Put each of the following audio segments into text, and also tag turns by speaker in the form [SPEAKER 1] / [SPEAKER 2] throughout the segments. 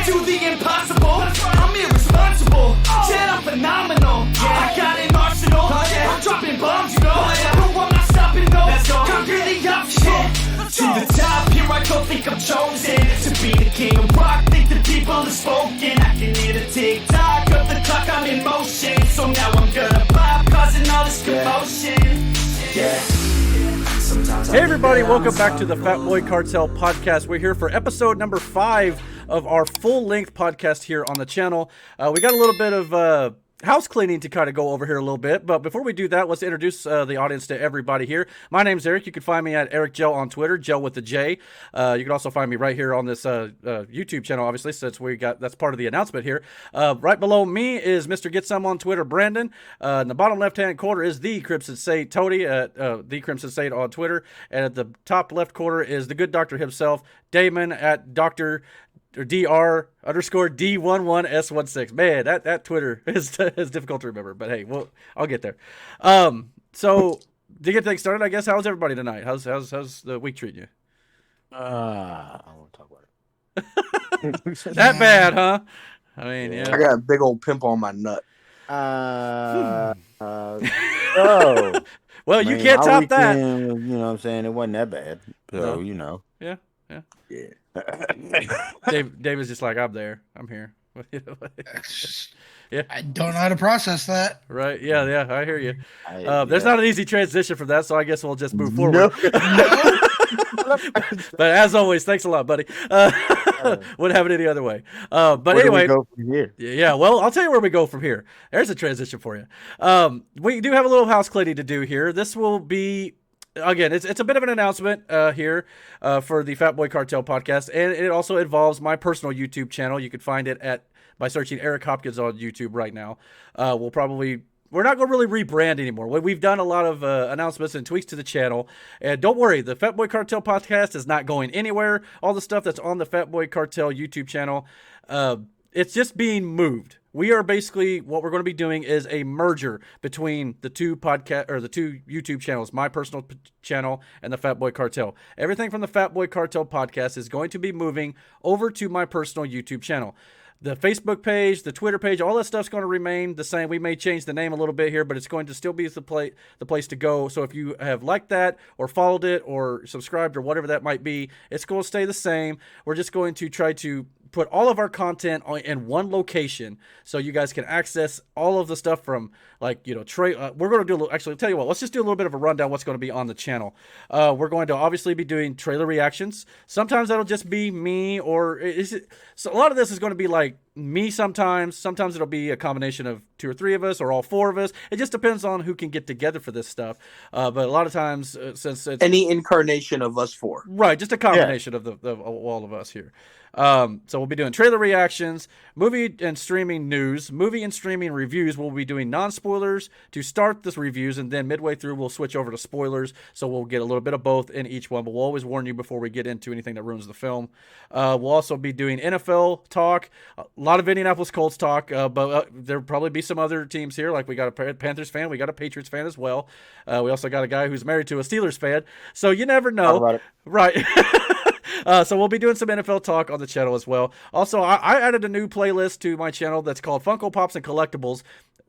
[SPEAKER 1] can't do the impossible. I'm irresponsible. Shit, I'm phenomenal. I got an arsenal. I'm dropping bombs, you know. No, I'm not stopping, no. Conquer the option. To the top, here I go, think I'm chosen to be the king of rock, think the people have spoken. I can hear the tick-tock of the clock, I'm in motion. So now I'm gonna pop, causing all this commotion.
[SPEAKER 2] Hey everybody, welcome back to the Fat Boy Cartel podcast. We're here for episode number 5 of our full-length podcast here on the channel. We got a little bit of house cleaning to kind of go over here a little bit, but before we do that, let's introduce the audience to everybody here. My name's Eric. You can find me at Eric Gel on Twitter, Gel with the J. You can also find me right here on this YouTube channel, obviously, since that's part of the announcement here. Right below me is Mr. Get Some on Twitter, Brandon. In the bottom left-hand corner is the Crimson State, Toady, at the Crimson State on Twitter, and at the top left corner is the good doctor himself, Damon, at Dr_D11S16. Man, that Twitter is difficult to remember, but hey, I'll get there. So to get things started, I guess, how's everybody tonight? How's the week treating you?
[SPEAKER 3] I won't talk about
[SPEAKER 2] it. That bad, huh? I mean, yeah.
[SPEAKER 3] I got a big old pimple on my nut.
[SPEAKER 4] Oh.
[SPEAKER 2] Well, you can't top that.
[SPEAKER 4] You know what I'm saying? It wasn't that bad. So,
[SPEAKER 2] no.
[SPEAKER 4] You know.
[SPEAKER 2] Yeah. Dave is just like, I'm there. I'm here. Yeah.
[SPEAKER 5] I don't know how to process that.
[SPEAKER 2] Right. Yeah. I hear you. There's not an easy transition from that, so I guess we'll just move forward.
[SPEAKER 4] No.
[SPEAKER 2] But as always, thanks a lot, buddy. Wouldn't have it any other way. But
[SPEAKER 4] where
[SPEAKER 2] anyway,
[SPEAKER 4] do we go from here?
[SPEAKER 2] Yeah. Well, I'll tell you where we go from here. There's a transition for you. We do have a little house cleaning to do here. This will be. Again, it's a bit of an announcement here for the Fat Boy Cartel podcast, and it also involves my personal YouTube channel. You can find it by searching Eric Hopkins on YouTube right now. We're not going to really rebrand anymore. We've done a lot of announcements and tweaks to the channel, and don't worry, the Fat Boy Cartel podcast is not going anywhere. All the stuff that's on the Fat Boy Cartel YouTube channel, it's just being moved. We are basically, what we're going to be doing is a merger between the two YouTube channels, my personal channel and the Fat Boy Cartel. Everything from the Fat Boy Cartel podcast is going to be moving over to my personal YouTube channel. The Facebook page, the Twitter page, all that stuff's going to remain the same. We may change the name a little bit here, but it's going to still be the place to go. So if you have liked that or followed it or subscribed or whatever that might be, it's going to stay the same. We're just going to try to put all of our content in one location so you guys can access all of the stuff from, like, we're going to do actually, tell you what, let's just do a little bit of a rundown what's going to be on the channel. We're going to obviously be doing trailer reactions. Sometimes that'll just be me, or so a lot of this is going to be like me sometimes. Sometimes it'll be a combination of 2 or 3 of us or all 4 of us. It just depends on who can get together for this stuff. But a lot of times, since it's
[SPEAKER 3] any incarnation of us 4.
[SPEAKER 2] Right, just a combination of all of us here. So we'll be doing trailer reactions, movie and streaming news, movie and streaming reviews. We'll be doing non-spoilers to start this reviews, and then midway through we'll switch over to spoilers, so we'll get a little bit of both in each one, but we'll always warn you before we get into anything that ruins the film. We'll also be doing NFL talk, a lot of Indianapolis Colts talk, but there'll probably be some other teams here, like we got a Panthers fan, we got a Patriots fan as well. We also got a guy who's married to a Steelers fan, so you never know. Right. So we'll be doing some NFL talk on the channel as well. Also, I added a new playlist to my channel that's called Funko Pops and Collectibles.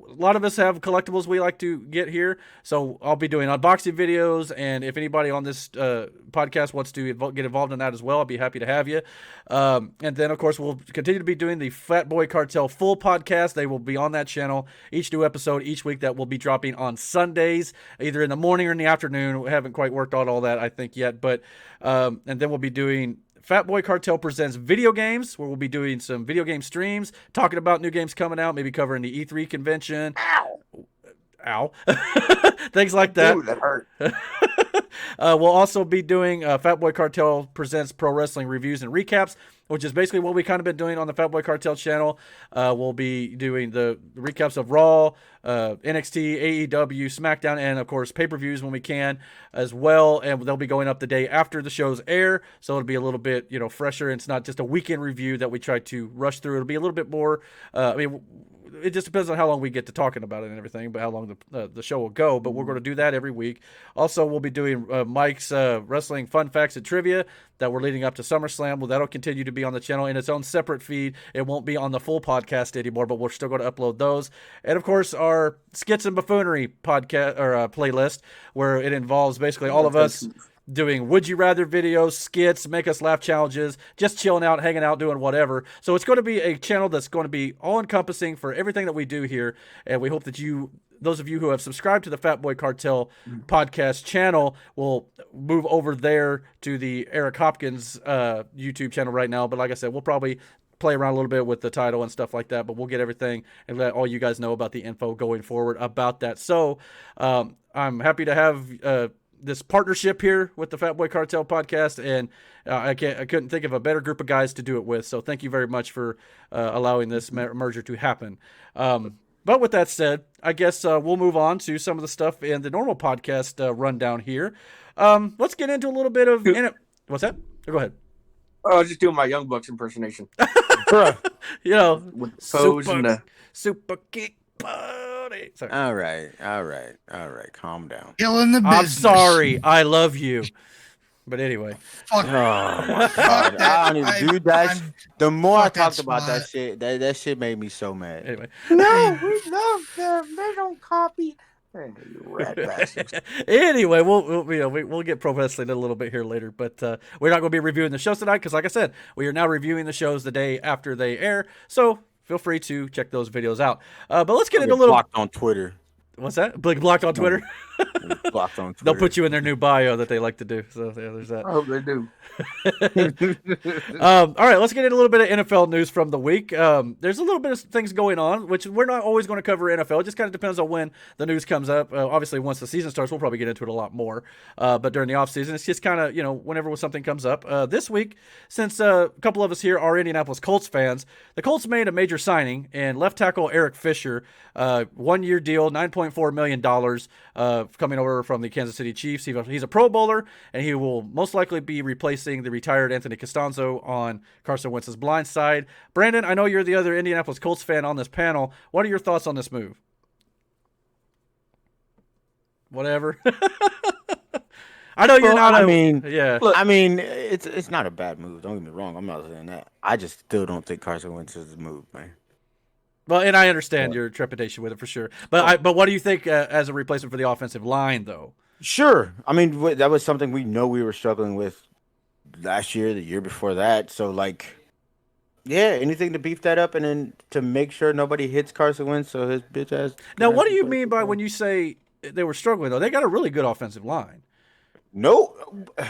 [SPEAKER 2] A lot of us have collectibles we like to get here, so I'll be doing unboxing videos, and if anybody on this podcast wants to get involved in that as well, I'll be happy to have you. And then, of course, we'll continue to be doing the Fat Boy Cartel full podcast. They will be on that channel, each new episode each week that will be dropping on Sundays, either in the morning or in the afternoon. We haven't quite worked out all that, I think, yet, but and then we'll be doing Fat Boy Cartel Presents Video Games, where we'll be doing some video game streams, talking about new games coming out, maybe covering the E3 convention. Ow. Things like that.
[SPEAKER 3] Ooh, that hurt.
[SPEAKER 2] We'll also be doing Fat Boy Cartel Presents Pro Wrestling Reviews and Recaps, which is basically what we kind of been doing on the Fat Boy Cartel channel. We'll be doing the recaps of Raw, NXT, AEW, Smackdown, and, of course, pay-per-views when we can as well. And they'll be going up the day after the shows air, so it'll be a little bit, fresher. It's not just a weekend review that we try to rush through. It'll be a little bit more, it just depends on how long we get to talking about it and everything, but how long the show will go. But we're going to do that every week. Also, we'll be doing Mike's wrestling fun facts and trivia that we're leading up to SummerSlam. Well, that'll continue to be on the channel in its own separate feed. It won't be on the full podcast anymore, but we're still going to upload those. And of course, our Skits and Buffoonery podcast or playlist, where it involves basically all of us doing would you rather videos, skits, make us laugh challenges, just chilling out, hanging out, doing whatever. So it's going to be a channel that's going to be all encompassing for everything that we do here. And we hope that those of you who have subscribed to the Fat Boy Cartel podcast channel will move over there to the Eric Hopkins YouTube channel right now. But like I said, we'll probably play around a little bit with the title and stuff like that, but we'll get everything and let all you guys know about the info going forward about that. So I'm happy to have this partnership here with the Fat Boy Cartel podcast, and I couldn't think of a better group of guys to do it with. So thank you very much for allowing this merger to happen. But with that said, I guess we'll move on to some of the stuff in the normal podcast rundown here. Let's get into a little bit of what's that? Go ahead.
[SPEAKER 3] Oh, I was just doing my Young Bucks impersonation.
[SPEAKER 2] You know,
[SPEAKER 3] With the pose and the...
[SPEAKER 2] super kick party. Sorry.
[SPEAKER 4] All right. Calm down.
[SPEAKER 5] Killing the
[SPEAKER 2] I'm
[SPEAKER 5] business.
[SPEAKER 2] sorry. I love you. But anyway.
[SPEAKER 5] Fuck.
[SPEAKER 4] Oh my
[SPEAKER 5] Fuck
[SPEAKER 4] God.
[SPEAKER 5] that.
[SPEAKER 4] I don't even do that.
[SPEAKER 5] I'm-
[SPEAKER 4] The more I
[SPEAKER 5] fuck that
[SPEAKER 4] talked about that
[SPEAKER 5] spot.
[SPEAKER 4] shit, that shit made me so mad.
[SPEAKER 2] Anyway.
[SPEAKER 3] No, we love them. They don't copy. Hey, you rat bastards.
[SPEAKER 2] Anyway, we'll get pro wrestling a little bit here later, but we're not going to be reviewing the shows tonight because, like I said, we are now reviewing the shows the day after they air. So feel free to check those videos out. But let's get into a little.
[SPEAKER 4] Blocked on Twitter.
[SPEAKER 2] What's that? Blocked on Twitter.
[SPEAKER 4] Blocked on Twitter.
[SPEAKER 2] They'll put you in their new bio that they like to do. So yeah, there's that.
[SPEAKER 3] I hope they do.
[SPEAKER 2] All right, let's get into a little bit of NFL news from the week. There's a little bit of things going on, which we're not always going to cover NFL. It just kind of depends on when the news comes up. Obviously, once the season starts, we'll probably get into it a lot more. But during the offseason, it's just kind of, whenever something comes up. This week, since a couple of us here are Indianapolis Colts fans, the Colts made a major signing, and left tackle Eric Fisher, 1-year deal, $9.4 million, coming over from the Kansas City Chiefs. He's a Pro Bowler, and he will most likely be replacing the retired Anthony Costanzo on Carson Wentz's blind side. Brandon, I know you're the other Indianapolis Colts fan on this panel. What are your thoughts on this move? Whatever. I know you're not. Yeah.
[SPEAKER 4] Look, I mean, it's not a bad move. Don't get me wrong. I'm not saying that. I just still don't think Carson Wentz is the move, man.
[SPEAKER 2] Well, and I understand your trepidation with it for sure. But what do you think as a replacement for the offensive line, though?
[SPEAKER 4] Sure. I mean, that was something we know we were struggling with last year, the year before that. So, yeah, anything to beef that up and then to make sure nobody hits Carson Wentz so his bitch ass.
[SPEAKER 2] Now, what do you mean by when you say they were struggling, though? They got a really good offensive line.
[SPEAKER 4] No.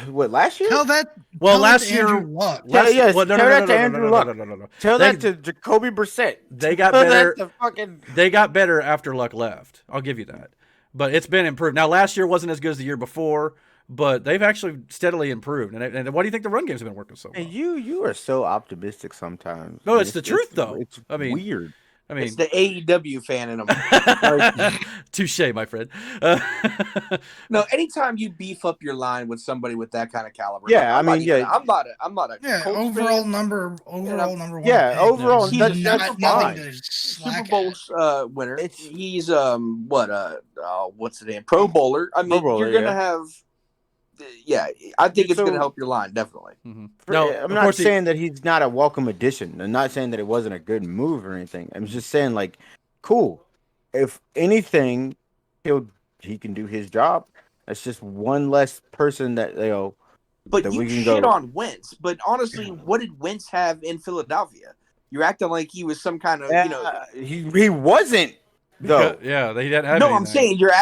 [SPEAKER 4] What, last year?
[SPEAKER 5] Tell that.
[SPEAKER 2] Well,
[SPEAKER 5] tell
[SPEAKER 2] last
[SPEAKER 5] that to
[SPEAKER 2] year.
[SPEAKER 5] Andrew Luck.
[SPEAKER 4] Tell
[SPEAKER 2] Well,
[SPEAKER 4] that to Andrew Luck. Tell that to Jacoby Brissett.
[SPEAKER 2] They got
[SPEAKER 4] Tell
[SPEAKER 2] better.
[SPEAKER 4] that to fucking...
[SPEAKER 2] They got better after Luck left. I'll give you that. But it's been improved. Now, last year wasn't as good as the year before, but they've actually steadily improved. And why do you think the run game's been working so well?
[SPEAKER 4] And you are so optimistic sometimes.
[SPEAKER 2] No, it's the truth, though.
[SPEAKER 4] It's
[SPEAKER 2] weird. I mean,
[SPEAKER 3] It's the AEW fan in them.
[SPEAKER 2] touche, my friend.
[SPEAKER 3] No, anytime you beef up your line with somebody with that kind of caliber.
[SPEAKER 4] Yeah,
[SPEAKER 3] I'm not a
[SPEAKER 5] Yeah,
[SPEAKER 3] Colts
[SPEAKER 5] overall
[SPEAKER 3] fan.
[SPEAKER 5] number one.
[SPEAKER 4] Yeah,
[SPEAKER 5] pick.
[SPEAKER 4] overall,
[SPEAKER 5] He's
[SPEAKER 4] that's
[SPEAKER 5] not
[SPEAKER 4] fine.
[SPEAKER 5] nothing to
[SPEAKER 3] Super
[SPEAKER 5] slack
[SPEAKER 3] Bowl
[SPEAKER 5] at.
[SPEAKER 3] winner.
[SPEAKER 4] It's-
[SPEAKER 3] He's what's the name? Pro Bowler. I mean,
[SPEAKER 4] Pro Bowler,
[SPEAKER 3] you're gonna
[SPEAKER 4] yeah.
[SPEAKER 3] have. Yeah, I think it's
[SPEAKER 4] So-
[SPEAKER 3] gonna help your line definitely.
[SPEAKER 2] Mhm.
[SPEAKER 4] No,
[SPEAKER 2] of
[SPEAKER 4] I'm not
[SPEAKER 2] course
[SPEAKER 4] saying that he's not a welcome addition. I'm not saying that it wasn't a good move or anything. I'm just saying, cool. If anything, he can do his job. That's just one less person that
[SPEAKER 3] But
[SPEAKER 4] that
[SPEAKER 3] you
[SPEAKER 4] we can
[SPEAKER 3] shit
[SPEAKER 4] go-
[SPEAKER 3] on Wentz. But honestly, what did Wentz have in Philadelphia? You're acting like he was some kind of
[SPEAKER 4] he wasn't though.
[SPEAKER 2] Yeah, they didn't have
[SPEAKER 3] No,
[SPEAKER 2] anything.
[SPEAKER 3] I'm saying you're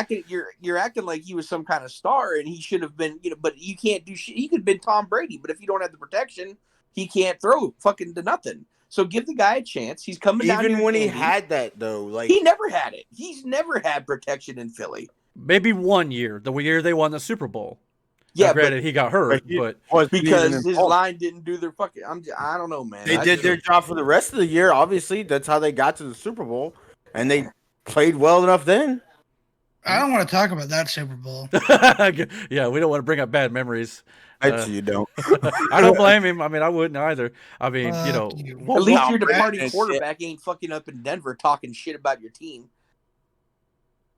[SPEAKER 3] acting like he was some kind of star, and he should have been. But you can't do shit. He could have been Tom Brady, but if you don't have the protection, he can't throw fucking to nothing. So give the guy a chance. He's coming down.
[SPEAKER 4] Even
[SPEAKER 3] here
[SPEAKER 4] when he
[SPEAKER 3] handy.
[SPEAKER 4] had that though,
[SPEAKER 3] he never had it. He's never had protection in Philly.
[SPEAKER 2] Maybe 1 year, the year they won the Super Bowl.
[SPEAKER 3] Yeah,
[SPEAKER 2] Now, granted, he got hurt, but
[SPEAKER 3] because his line didn't do their fucking. I don't know, man.
[SPEAKER 4] They did their job for the rest of the year. Obviously, that's how they got to the Super Bowl, and they played well enough then.
[SPEAKER 5] I don't want to talk about that Super Bowl.
[SPEAKER 2] Yeah, we don't want to bring up bad memories.
[SPEAKER 4] I bet you don't.
[SPEAKER 2] I don't blame him. I mean, I wouldn't either. I mean, you know,
[SPEAKER 5] Fuck you.
[SPEAKER 3] At least
[SPEAKER 4] Tom
[SPEAKER 3] your
[SPEAKER 4] Brady
[SPEAKER 3] departing
[SPEAKER 4] and
[SPEAKER 3] quarterback ain't fucking up in Denver talking shit about your team.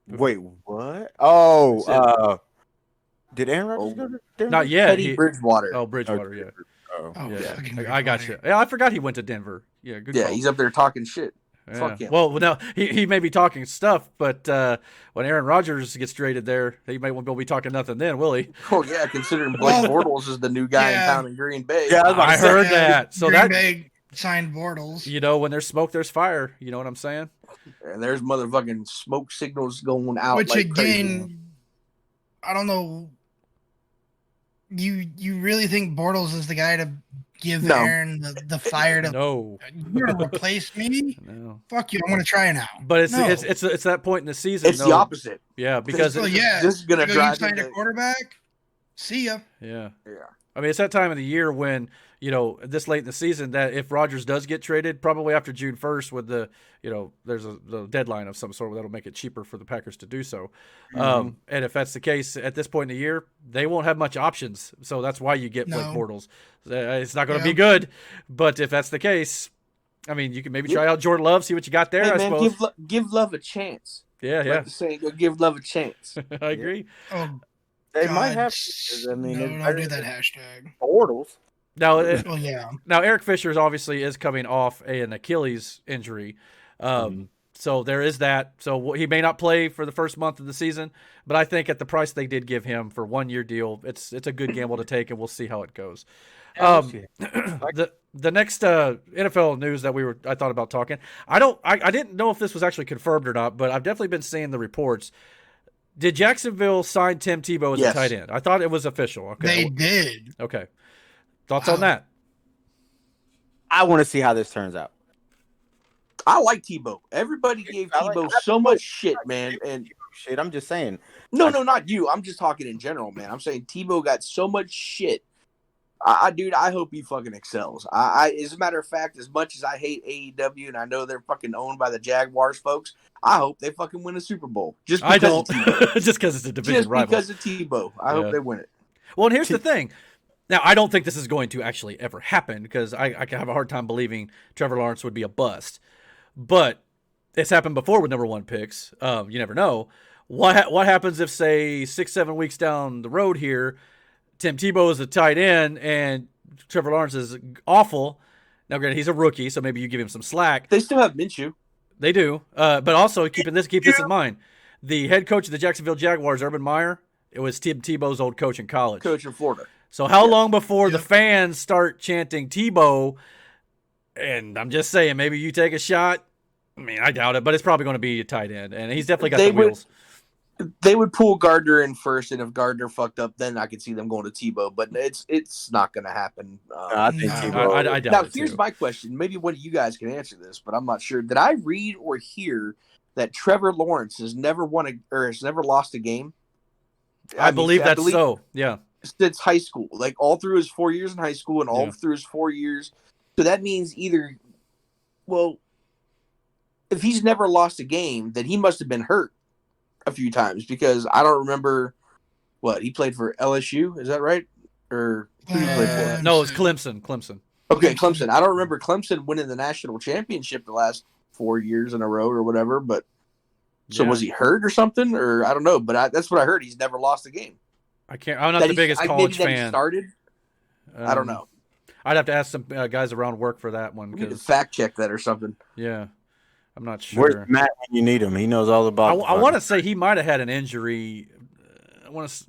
[SPEAKER 4] Wait, what? Oh, did Aaron Rodgers go to Denver?
[SPEAKER 2] not yet.
[SPEAKER 3] Teddy Bridgewater.
[SPEAKER 2] Oh, Bridgewater, yeah.
[SPEAKER 4] Oh.
[SPEAKER 5] Oh,
[SPEAKER 2] Yeah,
[SPEAKER 5] fucking
[SPEAKER 2] I got
[SPEAKER 5] retarded.
[SPEAKER 2] you. Yeah, I forgot he went to Denver. Yeah, good
[SPEAKER 3] Yeah,
[SPEAKER 2] call.
[SPEAKER 3] he's up there talking shit.
[SPEAKER 2] Yeah.
[SPEAKER 3] Fuck him.
[SPEAKER 2] Well, no, he may be talking stuff, but when Aaron Rodgers gets traded there, he may won't be talking nothing then, will he?
[SPEAKER 3] Oh yeah, considering Blake Bortles is the new guy in town in Green Bay.
[SPEAKER 4] Yeah, I was about
[SPEAKER 2] I
[SPEAKER 4] to say,
[SPEAKER 2] heard that. So
[SPEAKER 5] Green
[SPEAKER 2] that,
[SPEAKER 5] Bay signed Bortles.
[SPEAKER 2] you know, when there's smoke, there's fire. You know what I'm saying?
[SPEAKER 3] And there's motherfucking smoke signals going out.
[SPEAKER 5] Which
[SPEAKER 3] like
[SPEAKER 5] again,
[SPEAKER 3] crazy.
[SPEAKER 5] I don't know. You really think Bortles is the guy to give
[SPEAKER 3] No.
[SPEAKER 5] Aaron the fire to?
[SPEAKER 2] No,
[SPEAKER 5] You're gonna replace me?
[SPEAKER 2] no.
[SPEAKER 5] Fuck you! I'm gonna try now.
[SPEAKER 2] But it's
[SPEAKER 5] No.
[SPEAKER 2] it's that point in the season.
[SPEAKER 3] It's the opposite.
[SPEAKER 2] Yeah, because
[SPEAKER 5] Well, yeah,
[SPEAKER 3] This is gonna
[SPEAKER 5] you
[SPEAKER 3] drive
[SPEAKER 5] signed
[SPEAKER 3] him
[SPEAKER 5] a
[SPEAKER 3] to-
[SPEAKER 5] quarterback. See ya.
[SPEAKER 2] yeah.
[SPEAKER 3] Yeah.
[SPEAKER 2] I mean, it's that time of the year when, you know, this late in the season that if Rodgers does get traded, probably after June 1st with the, you know, there's the deadline of some sort that'll make it cheaper for the Packers to do so. And if that's the case at this point in the year, they won't have much options. So that's why you get Blake
[SPEAKER 5] No.
[SPEAKER 2] Bortles. It's not going to
[SPEAKER 5] Yeah.
[SPEAKER 2] be good. But if that's the case, I mean, you can maybe try out Jordan Love, see what you got there,
[SPEAKER 3] Hey
[SPEAKER 2] I
[SPEAKER 3] man,
[SPEAKER 2] suppose.
[SPEAKER 3] give love a chance.
[SPEAKER 2] Yeah,
[SPEAKER 3] Like the saying, go give love a chance.
[SPEAKER 2] I agree.
[SPEAKER 5] Oh,
[SPEAKER 4] they
[SPEAKER 5] God.
[SPEAKER 4] might have to, 'cause, I mean,
[SPEAKER 5] no,
[SPEAKER 4] it's
[SPEAKER 5] don't
[SPEAKER 4] better
[SPEAKER 5] do that
[SPEAKER 4] than
[SPEAKER 5] hashtag.
[SPEAKER 4] Bortles.
[SPEAKER 2] Now,
[SPEAKER 5] Well, yeah.
[SPEAKER 2] Now, Eric Fisher obviously is coming off an Achilles injury. So there is that. So he may not play for the first month of the season, but I think at the price they did give him for 1 year deal, it's a good gamble to take, and we'll see how it goes. The next NFL news that I thought about talking. I didn't know if this was actually confirmed or not, but I've definitely been seeing the reports. Did Jacksonville sign Tim Tebow as
[SPEAKER 3] Yes.
[SPEAKER 2] a tight end? I thought it was official. Okay.
[SPEAKER 5] They did.
[SPEAKER 2] Okay. Thoughts on that?
[SPEAKER 4] I want to see how this turns out.
[SPEAKER 3] I like Tebow. Everybody gave
[SPEAKER 4] I like-
[SPEAKER 3] Tebow so much shit, man. And
[SPEAKER 4] Shit, I'm just saying.
[SPEAKER 3] no, not you. I'm just talking in general, man. I'm saying Tebow got so much shit. Dude, I hope he fucking excels. As a matter of fact, as much as I hate AEW and I know they're fucking owned by the Jaguars, folks, I hope they fucking win a Super Bowl. Just because
[SPEAKER 2] I don't.
[SPEAKER 3] of Tebow.
[SPEAKER 2] Just because it's a division
[SPEAKER 3] Just
[SPEAKER 2] rival.
[SPEAKER 3] because of Tebow. I
[SPEAKER 2] Yeah.
[SPEAKER 3] hope they win it.
[SPEAKER 2] Well, and here's the thing. Now, I don't think this is going to actually ever happen because I can have a hard time believing Trevor Lawrence would be a bust. But it's happened before with number one picks. You never know. What happens if, say, 6-7 weeks down the road here, Tim Tebow is a tight end and Trevor Lawrence is awful. Now, granted, he's a rookie, so maybe you give him some slack.
[SPEAKER 3] They still have Minshew.
[SPEAKER 2] They do. But also, keep this in mind. The head coach of the Jacksonville Jaguars, Urban Meyer, it was Tim Tebow's old coach in college.
[SPEAKER 3] Coach in Florida.
[SPEAKER 2] So how long before the fans start chanting Tebow? And I'm just saying, maybe you take a shot. I mean, I doubt it, but it's probably going to be a tight end, and he's definitely got
[SPEAKER 3] They
[SPEAKER 2] the
[SPEAKER 3] would-
[SPEAKER 2] wheels.
[SPEAKER 3] They would pull Gardner in first, and if Gardner fucked up, then I could see them going to Tebow. But it's not going to happen.
[SPEAKER 4] I think
[SPEAKER 5] No.
[SPEAKER 4] Tebow.
[SPEAKER 2] I doubt
[SPEAKER 3] Now,
[SPEAKER 2] it.
[SPEAKER 3] here's
[SPEAKER 2] too.
[SPEAKER 3] my question. Maybe one of you guys can answer this, but I'm not sure. Did I read or hear that Trevor Lawrence has never lost a game?
[SPEAKER 2] I believe that's so. Yeah.
[SPEAKER 3] Since high school, like all through his 4 years in high school and all
[SPEAKER 2] Yeah.
[SPEAKER 3] through his 4 years. So that means if he's never lost a game, then he must have been hurt a few times because I don't remember what he played for LSU. Is that right? Or who did he play for?
[SPEAKER 2] No, it's Clemson.
[SPEAKER 3] Okay, Clemson. I don't remember Clemson winning the national championship the last 4 years in a row or whatever. But so
[SPEAKER 2] Yeah.
[SPEAKER 3] was he hurt or something? Or I don't know. But that's what I heard. He's never lost a game.
[SPEAKER 2] I can't. I'm not
[SPEAKER 3] That
[SPEAKER 2] the
[SPEAKER 3] he-
[SPEAKER 2] biggest
[SPEAKER 3] maybe
[SPEAKER 2] college
[SPEAKER 3] that he
[SPEAKER 2] fan.
[SPEAKER 3] started. I don't know.
[SPEAKER 2] I'd have to ask some guys around work for that one
[SPEAKER 3] We need to
[SPEAKER 2] because
[SPEAKER 3] fact check that or something.
[SPEAKER 2] yeah, I'm not
[SPEAKER 4] Where's
[SPEAKER 2] sure.
[SPEAKER 4] Matt when you need him? He knows all about.
[SPEAKER 2] I want to say he might have had an injury. I want to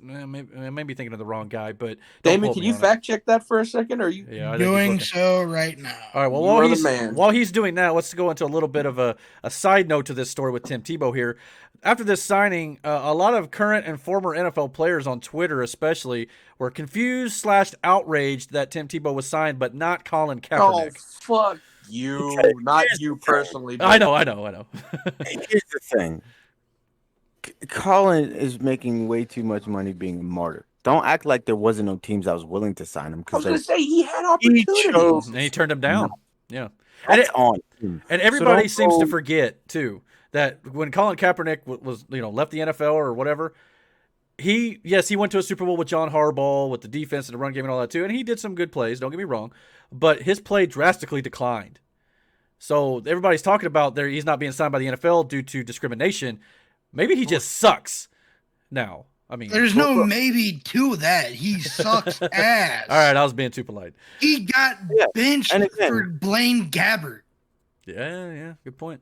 [SPEAKER 2] maybe thinking of the wrong guy, but don't
[SPEAKER 3] Damon,
[SPEAKER 2] quote
[SPEAKER 3] can
[SPEAKER 2] me
[SPEAKER 3] you
[SPEAKER 2] on it.
[SPEAKER 3] fact check that for a second? Or are you?
[SPEAKER 2] Yeah, I think he's
[SPEAKER 5] Doing
[SPEAKER 2] looking.
[SPEAKER 5] so right now.
[SPEAKER 2] All right. Well,
[SPEAKER 3] You
[SPEAKER 2] while
[SPEAKER 3] are the
[SPEAKER 2] he's
[SPEAKER 3] man.
[SPEAKER 2] while he's doing that, let's go into a little bit of a side note to this story with Tim Tebow here. After this signing, a lot of current and former NFL players on Twitter, especially, were confused / outraged that Tim Tebow was signed, but not Colin
[SPEAKER 3] Oh
[SPEAKER 2] Kaepernick.
[SPEAKER 3] fuck you!
[SPEAKER 4] Okay,
[SPEAKER 3] Not
[SPEAKER 4] here's
[SPEAKER 3] you
[SPEAKER 4] the thing.
[SPEAKER 3] personally. But
[SPEAKER 2] I know.
[SPEAKER 4] Here's the thing. Colin is making way too much money being a martyr. Don't act like there wasn't no teams that was willing to sign him
[SPEAKER 3] I was
[SPEAKER 4] because
[SPEAKER 3] gonna say he had
[SPEAKER 4] he
[SPEAKER 3] opportunities.
[SPEAKER 4] chose.
[SPEAKER 2] And he turned him down. Yeah. And
[SPEAKER 4] That's on him.
[SPEAKER 2] And everybody
[SPEAKER 4] don't
[SPEAKER 2] seems to
[SPEAKER 4] go-
[SPEAKER 2] forget too that when Colin Kaepernick was left the NFL or whatever, he went to a Super Bowl with John Harbaugh with the defense and the run game and all that too, and he did some good plays. Don't get me wrong, but his play drastically declined. So everybody's talking about he's not being signed by the NFL due to discrimination. Maybe he just sucks now. I mean,
[SPEAKER 5] There's no maybe to that. He sucks ass.
[SPEAKER 2] All right, I was being too polite.
[SPEAKER 5] He got benched
[SPEAKER 4] and again,
[SPEAKER 5] for Blaine Gabbert.
[SPEAKER 2] Yeah, good point.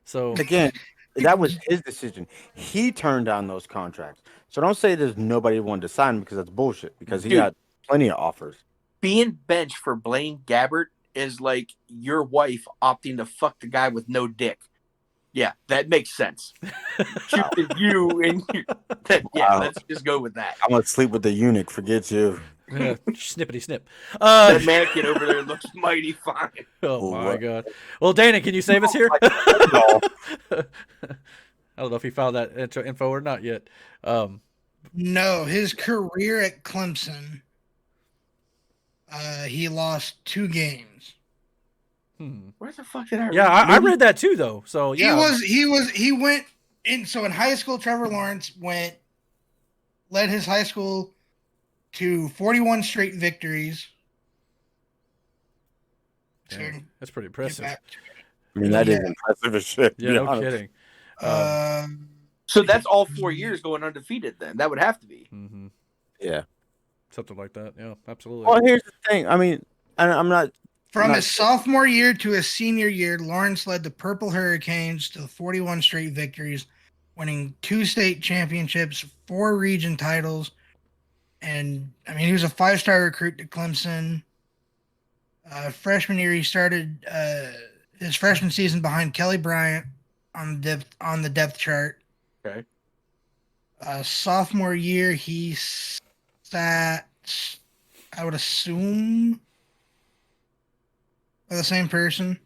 [SPEAKER 2] So
[SPEAKER 4] again, that was his decision. He turned down those contracts. So don't say there's nobody wanted to sign him because that's bullshit. Because he got plenty of offers.
[SPEAKER 3] Being benched for Blaine Gabbert is like your wife opting to fuck the guy with no dick. Yeah, that makes sense. You and you. Let's just go with that.
[SPEAKER 4] I'm gonna sleep with the eunuch. Forget you.
[SPEAKER 2] Snippity snip.
[SPEAKER 3] That mannequin over there looks mighty fine.
[SPEAKER 2] Oh my god. Well, Dana, can you save us here? I don't know if he found that info or not yet.
[SPEAKER 5] No, his career at Clemson, he lost 2 games.
[SPEAKER 3] Where the fuck did I?
[SPEAKER 2] Yeah, I read that too, though. So yeah,
[SPEAKER 5] he went in. So in high school, Trevor Lawrence led his high school to 41 straight victories.
[SPEAKER 2] Yeah, that's pretty impressive.
[SPEAKER 4] I mean, that is impressive as shit.
[SPEAKER 2] Yeah, no kidding.
[SPEAKER 3] So that's all 4 years going undefeated. Then that would have to be.
[SPEAKER 2] Mm-hmm.
[SPEAKER 4] Yeah,
[SPEAKER 2] something like that. Yeah, absolutely.
[SPEAKER 4] Well, here's the thing. I mean, I'm not.
[SPEAKER 5] From his sophomore year to his senior year, Lawrence led the Purple Hurricanes to 41 straight victories, winning 2 state championships, 4 region titles, and I mean he was a 5-star recruit to Clemson. Freshman year, he started his freshman season behind Kelly Bryant on the depth chart.
[SPEAKER 3] Okay.
[SPEAKER 5] Sophomore year, he sat, I would assume, the same person.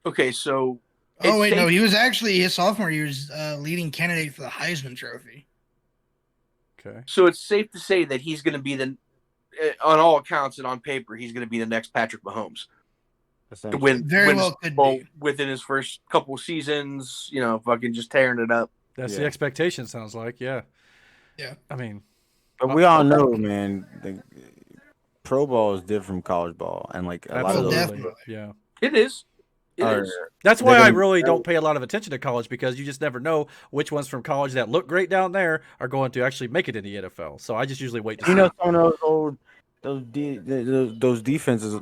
[SPEAKER 3] Okay, so.
[SPEAKER 5] Oh wait, no, he was actually his sophomore year. He was leading candidate for the Heisman Trophy.
[SPEAKER 2] Okay.
[SPEAKER 3] So it's safe to say that he's going to be on all accounts and on paper, he's going to be the next Patrick Mahomes to win.
[SPEAKER 5] Very well could be
[SPEAKER 3] within his first couple seasons. Fucking just tearing it up.
[SPEAKER 2] That's the expectation. Sounds like, yeah. I mean,
[SPEAKER 4] but we all know, man. Pro ball is different from college ball, and like a lot of those,
[SPEAKER 3] it is.
[SPEAKER 2] That's why I really don't pay a lot of attention to college, because you just never know which ones from college that look great down there are going to actually make it in the NFL. So I just usually wait to see.
[SPEAKER 4] Some of those defenses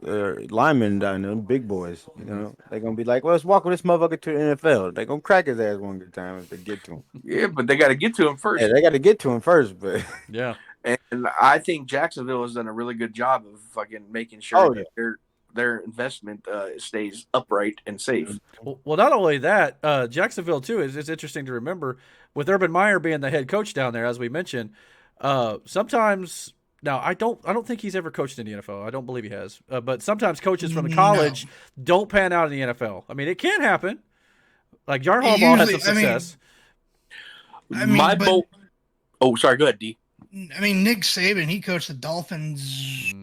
[SPEAKER 4] linemen down there, big boys. They're gonna be like, well, let's walk with this motherfucker to the NFL. They're gonna crack his ass one good time if they get to him.
[SPEAKER 3] Yeah, but they got to get to him first.
[SPEAKER 4] Yeah, they got to get to him first, but
[SPEAKER 2] yeah.
[SPEAKER 3] And I think Jacksonville has done a really good job of fucking making sure that their investment stays upright and safe.
[SPEAKER 2] Well, not only that, Jacksonville too it's interesting to remember, with Urban Meyer being the head coach down there, as we mentioned. Sometimes now I don't think he's ever coached in the NFL. I don't believe he has. But sometimes coaches from the college don't pan out in the NFL. I mean, it can happen. Like John Harbaugh has some success.
[SPEAKER 3] Oh, sorry. Go ahead, D.
[SPEAKER 5] I mean, Nick Saban, he coached the Dolphins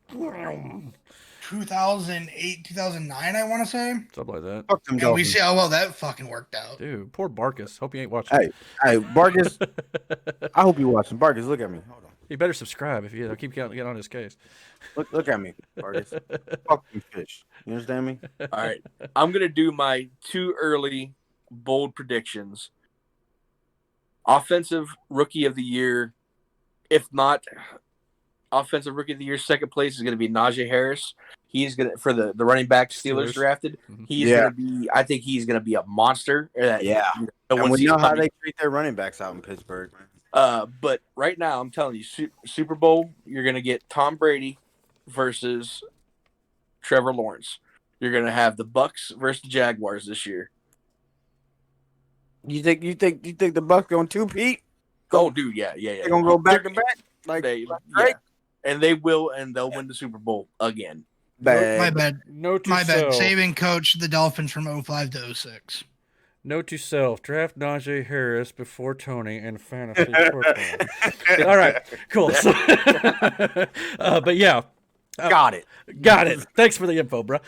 [SPEAKER 5] 2008, 2009, I want to say.
[SPEAKER 2] Something like that.
[SPEAKER 4] Fuck them
[SPEAKER 5] and we see how well that fucking worked out.
[SPEAKER 2] Dude, poor Barkus. Hope he ain't watching.
[SPEAKER 4] Hey, Barkus. I hope you watching. Barkus, look at me. Hold on.
[SPEAKER 2] You better subscribe if you keep getting on his case.
[SPEAKER 4] Look at me, Barkus. Fucking fish. You understand me?
[SPEAKER 3] All right. I'm going to do my 2 early bold predictions. Offensive Rookie of the Year, if not Offensive Rookie of the Year, second place is going to be Najee Harris. He's going to, for the running back Steelers drafted. He's going to be, I think he's going to be a monster.
[SPEAKER 4] And we know how they treat their running backs out in Pittsburgh.
[SPEAKER 3] But right now, I'm telling you, Super Bowl, you're going to get Tom Brady versus Trevor Lawrence. You're going to have the Bucks versus the Jaguars this year.
[SPEAKER 4] You think the Bucks going 2-peat?
[SPEAKER 3] Oh, dude, yeah.
[SPEAKER 4] They're gonna go back to back,
[SPEAKER 3] and they will, and they'll win the Super Bowl again.
[SPEAKER 5] My bad.
[SPEAKER 2] Note to
[SPEAKER 5] My bad.
[SPEAKER 2] self.
[SPEAKER 5] Saban coached the Dolphins from 05 to 06.
[SPEAKER 2] Note to self: draft Najee Harris before Tony in fantasy football. All right, cool. So, but yeah,
[SPEAKER 4] got it.
[SPEAKER 2] Thanks for the info, bro.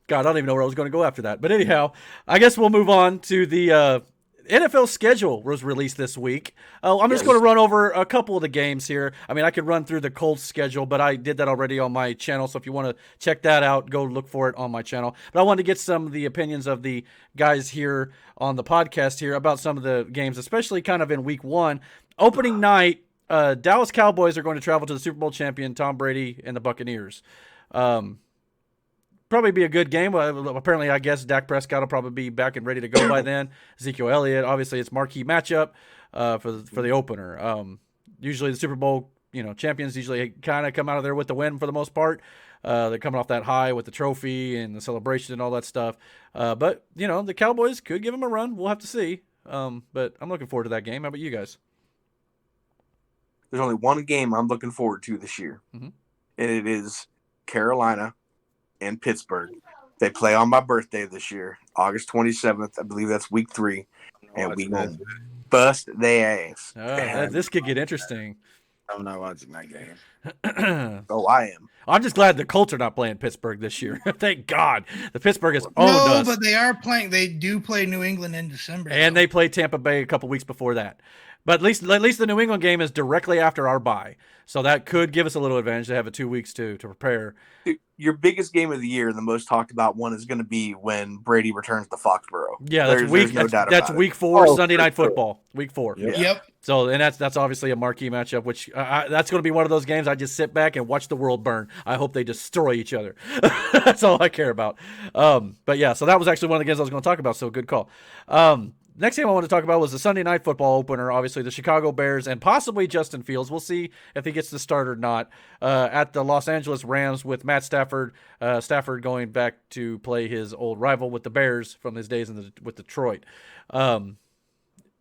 [SPEAKER 2] God, I don't even know where I was going to go after that. But anyhow, I guess we'll move on to the NFL schedule was released this week. I'm just going to run over a couple of the games here. I mean, I could run through the Colts schedule, but I did that already on my channel. So if you want to check that out, go look for it on my channel. But I wanted to get some of the opinions of the guys here on the podcast here about some of the games, especially kind of in week one. Opening night, Dallas Cowboys are going to travel to the Super Bowl champion Tom Brady and the Buccaneers. Probably be a good game. Apparently, I guess Dak Prescott will probably be back and ready to go by then. Ezekiel Elliott, obviously, it's marquee matchup for the opener. Usually, the Super Bowl champions usually kind of come out of there with the win for the most part. They're coming off that high with the trophy and the celebration and all that stuff. But the Cowboys could give them a run. We'll have to see. But I'm looking forward to that game. How about you guys?
[SPEAKER 3] There's only one game I'm looking forward to this year, and it is Carolina and Pittsburgh. They play on my birthday this year, August 27th. I believe that's week 3, and we gonna bust their ass.
[SPEAKER 2] This could get interesting.
[SPEAKER 4] I'm not watching that game.
[SPEAKER 3] Oh, I am.
[SPEAKER 2] I'm just glad the Colts are not playing Pittsburgh this year. Thank God. The Pittsburgh has owned us.
[SPEAKER 5] No, but they are playing. They do play New England in December.
[SPEAKER 2] And they play Tampa Bay a couple weeks before that. But at least the New England game is directly after our bye. So that could give us a little advantage to have 2 weeks to prepare.
[SPEAKER 3] Your biggest game of the year, the most talked about one, is going to be when Brady returns to Foxborough.
[SPEAKER 2] Yeah, that's week 4, Sunday Night Football. Week 4.
[SPEAKER 5] Yep.
[SPEAKER 2] So, and that's obviously a marquee matchup, which that's going to be one of those games I just sit back and watch the world burn. I hope they destroy each other. That's all I care about. But yeah, so that was actually one of the games I was going to talk about. So good call. Next game I want to talk about was the Sunday Night Football opener, obviously the Chicago Bears and possibly Justin Fields. We'll see if he gets the start or not at the Los Angeles Rams with Matt Stafford. Stafford going back to play his old rival with the Bears from his days with Detroit. I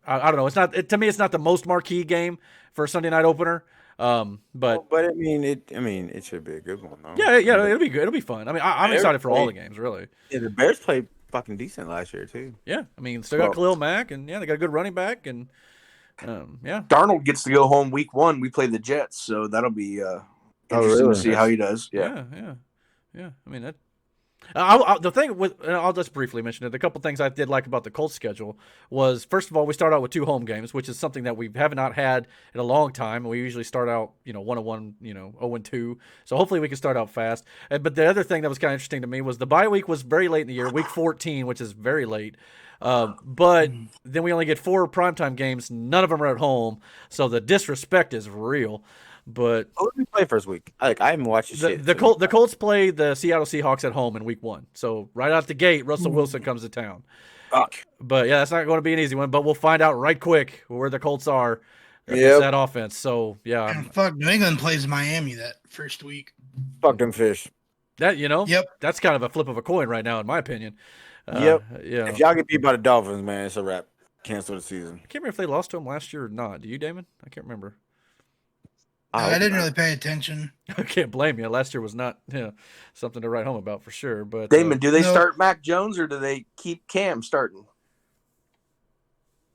[SPEAKER 2] don't know. To me, it's not the most marquee game for a Sunday night opener. But
[SPEAKER 4] I mean, it should be a good one, though.
[SPEAKER 2] Yeah, it'll be good. It'll be fun. I mean, I'm excited for all the games, really.
[SPEAKER 4] Yeah, the Bears played fucking decent last year too.
[SPEAKER 2] Yeah, I mean, still got Khalil Mack, and they got a good running back, and yeah.
[SPEAKER 3] Darnold gets to go home week 1. We play the Jets, so that'll be interesting to see how he does.
[SPEAKER 2] Yeah. I mean, that. The thing with, and I'll just briefly mention it. A couple things I did like about the Colts schedule was, first of all, we start out with 2 home games, which is something that we have not had in a long time. We usually start out, 1-1, 0-2. So hopefully we can start out fast. But the other thing that was kind of interesting to me was the bye week was very late in the year, week 14, which is very late. But then we only get 4 primetime games. None of them are at home, so the disrespect is real. But
[SPEAKER 4] who did we play first week? I haven't watched shit.
[SPEAKER 2] The Colts play the Seattle Seahawks at home in week 1. So right out the gate, Russell Wilson comes to town.
[SPEAKER 4] Fuck.
[SPEAKER 2] But yeah, that's not going to be an easy one. But we'll find out right quick where the Colts are against that offense. So yeah,
[SPEAKER 5] and fuck, New England plays Miami that first week.
[SPEAKER 4] Fuck them fish.
[SPEAKER 2] That
[SPEAKER 5] Yep.
[SPEAKER 2] That's kind of a flip of a coin right now, in my opinion.
[SPEAKER 4] Yep.
[SPEAKER 2] Yeah.
[SPEAKER 4] If y'all get beat by the Dolphins, man, it's a wrap. Cancel the season.
[SPEAKER 2] I can't remember if they lost to them last year or not. Do you, Damon? I can't remember.
[SPEAKER 5] I didn't really pay attention.
[SPEAKER 2] I can't blame you. Last year was not something to write home about for sure. But
[SPEAKER 3] Damon, do they start Mac Jones or do they keep Cam starting?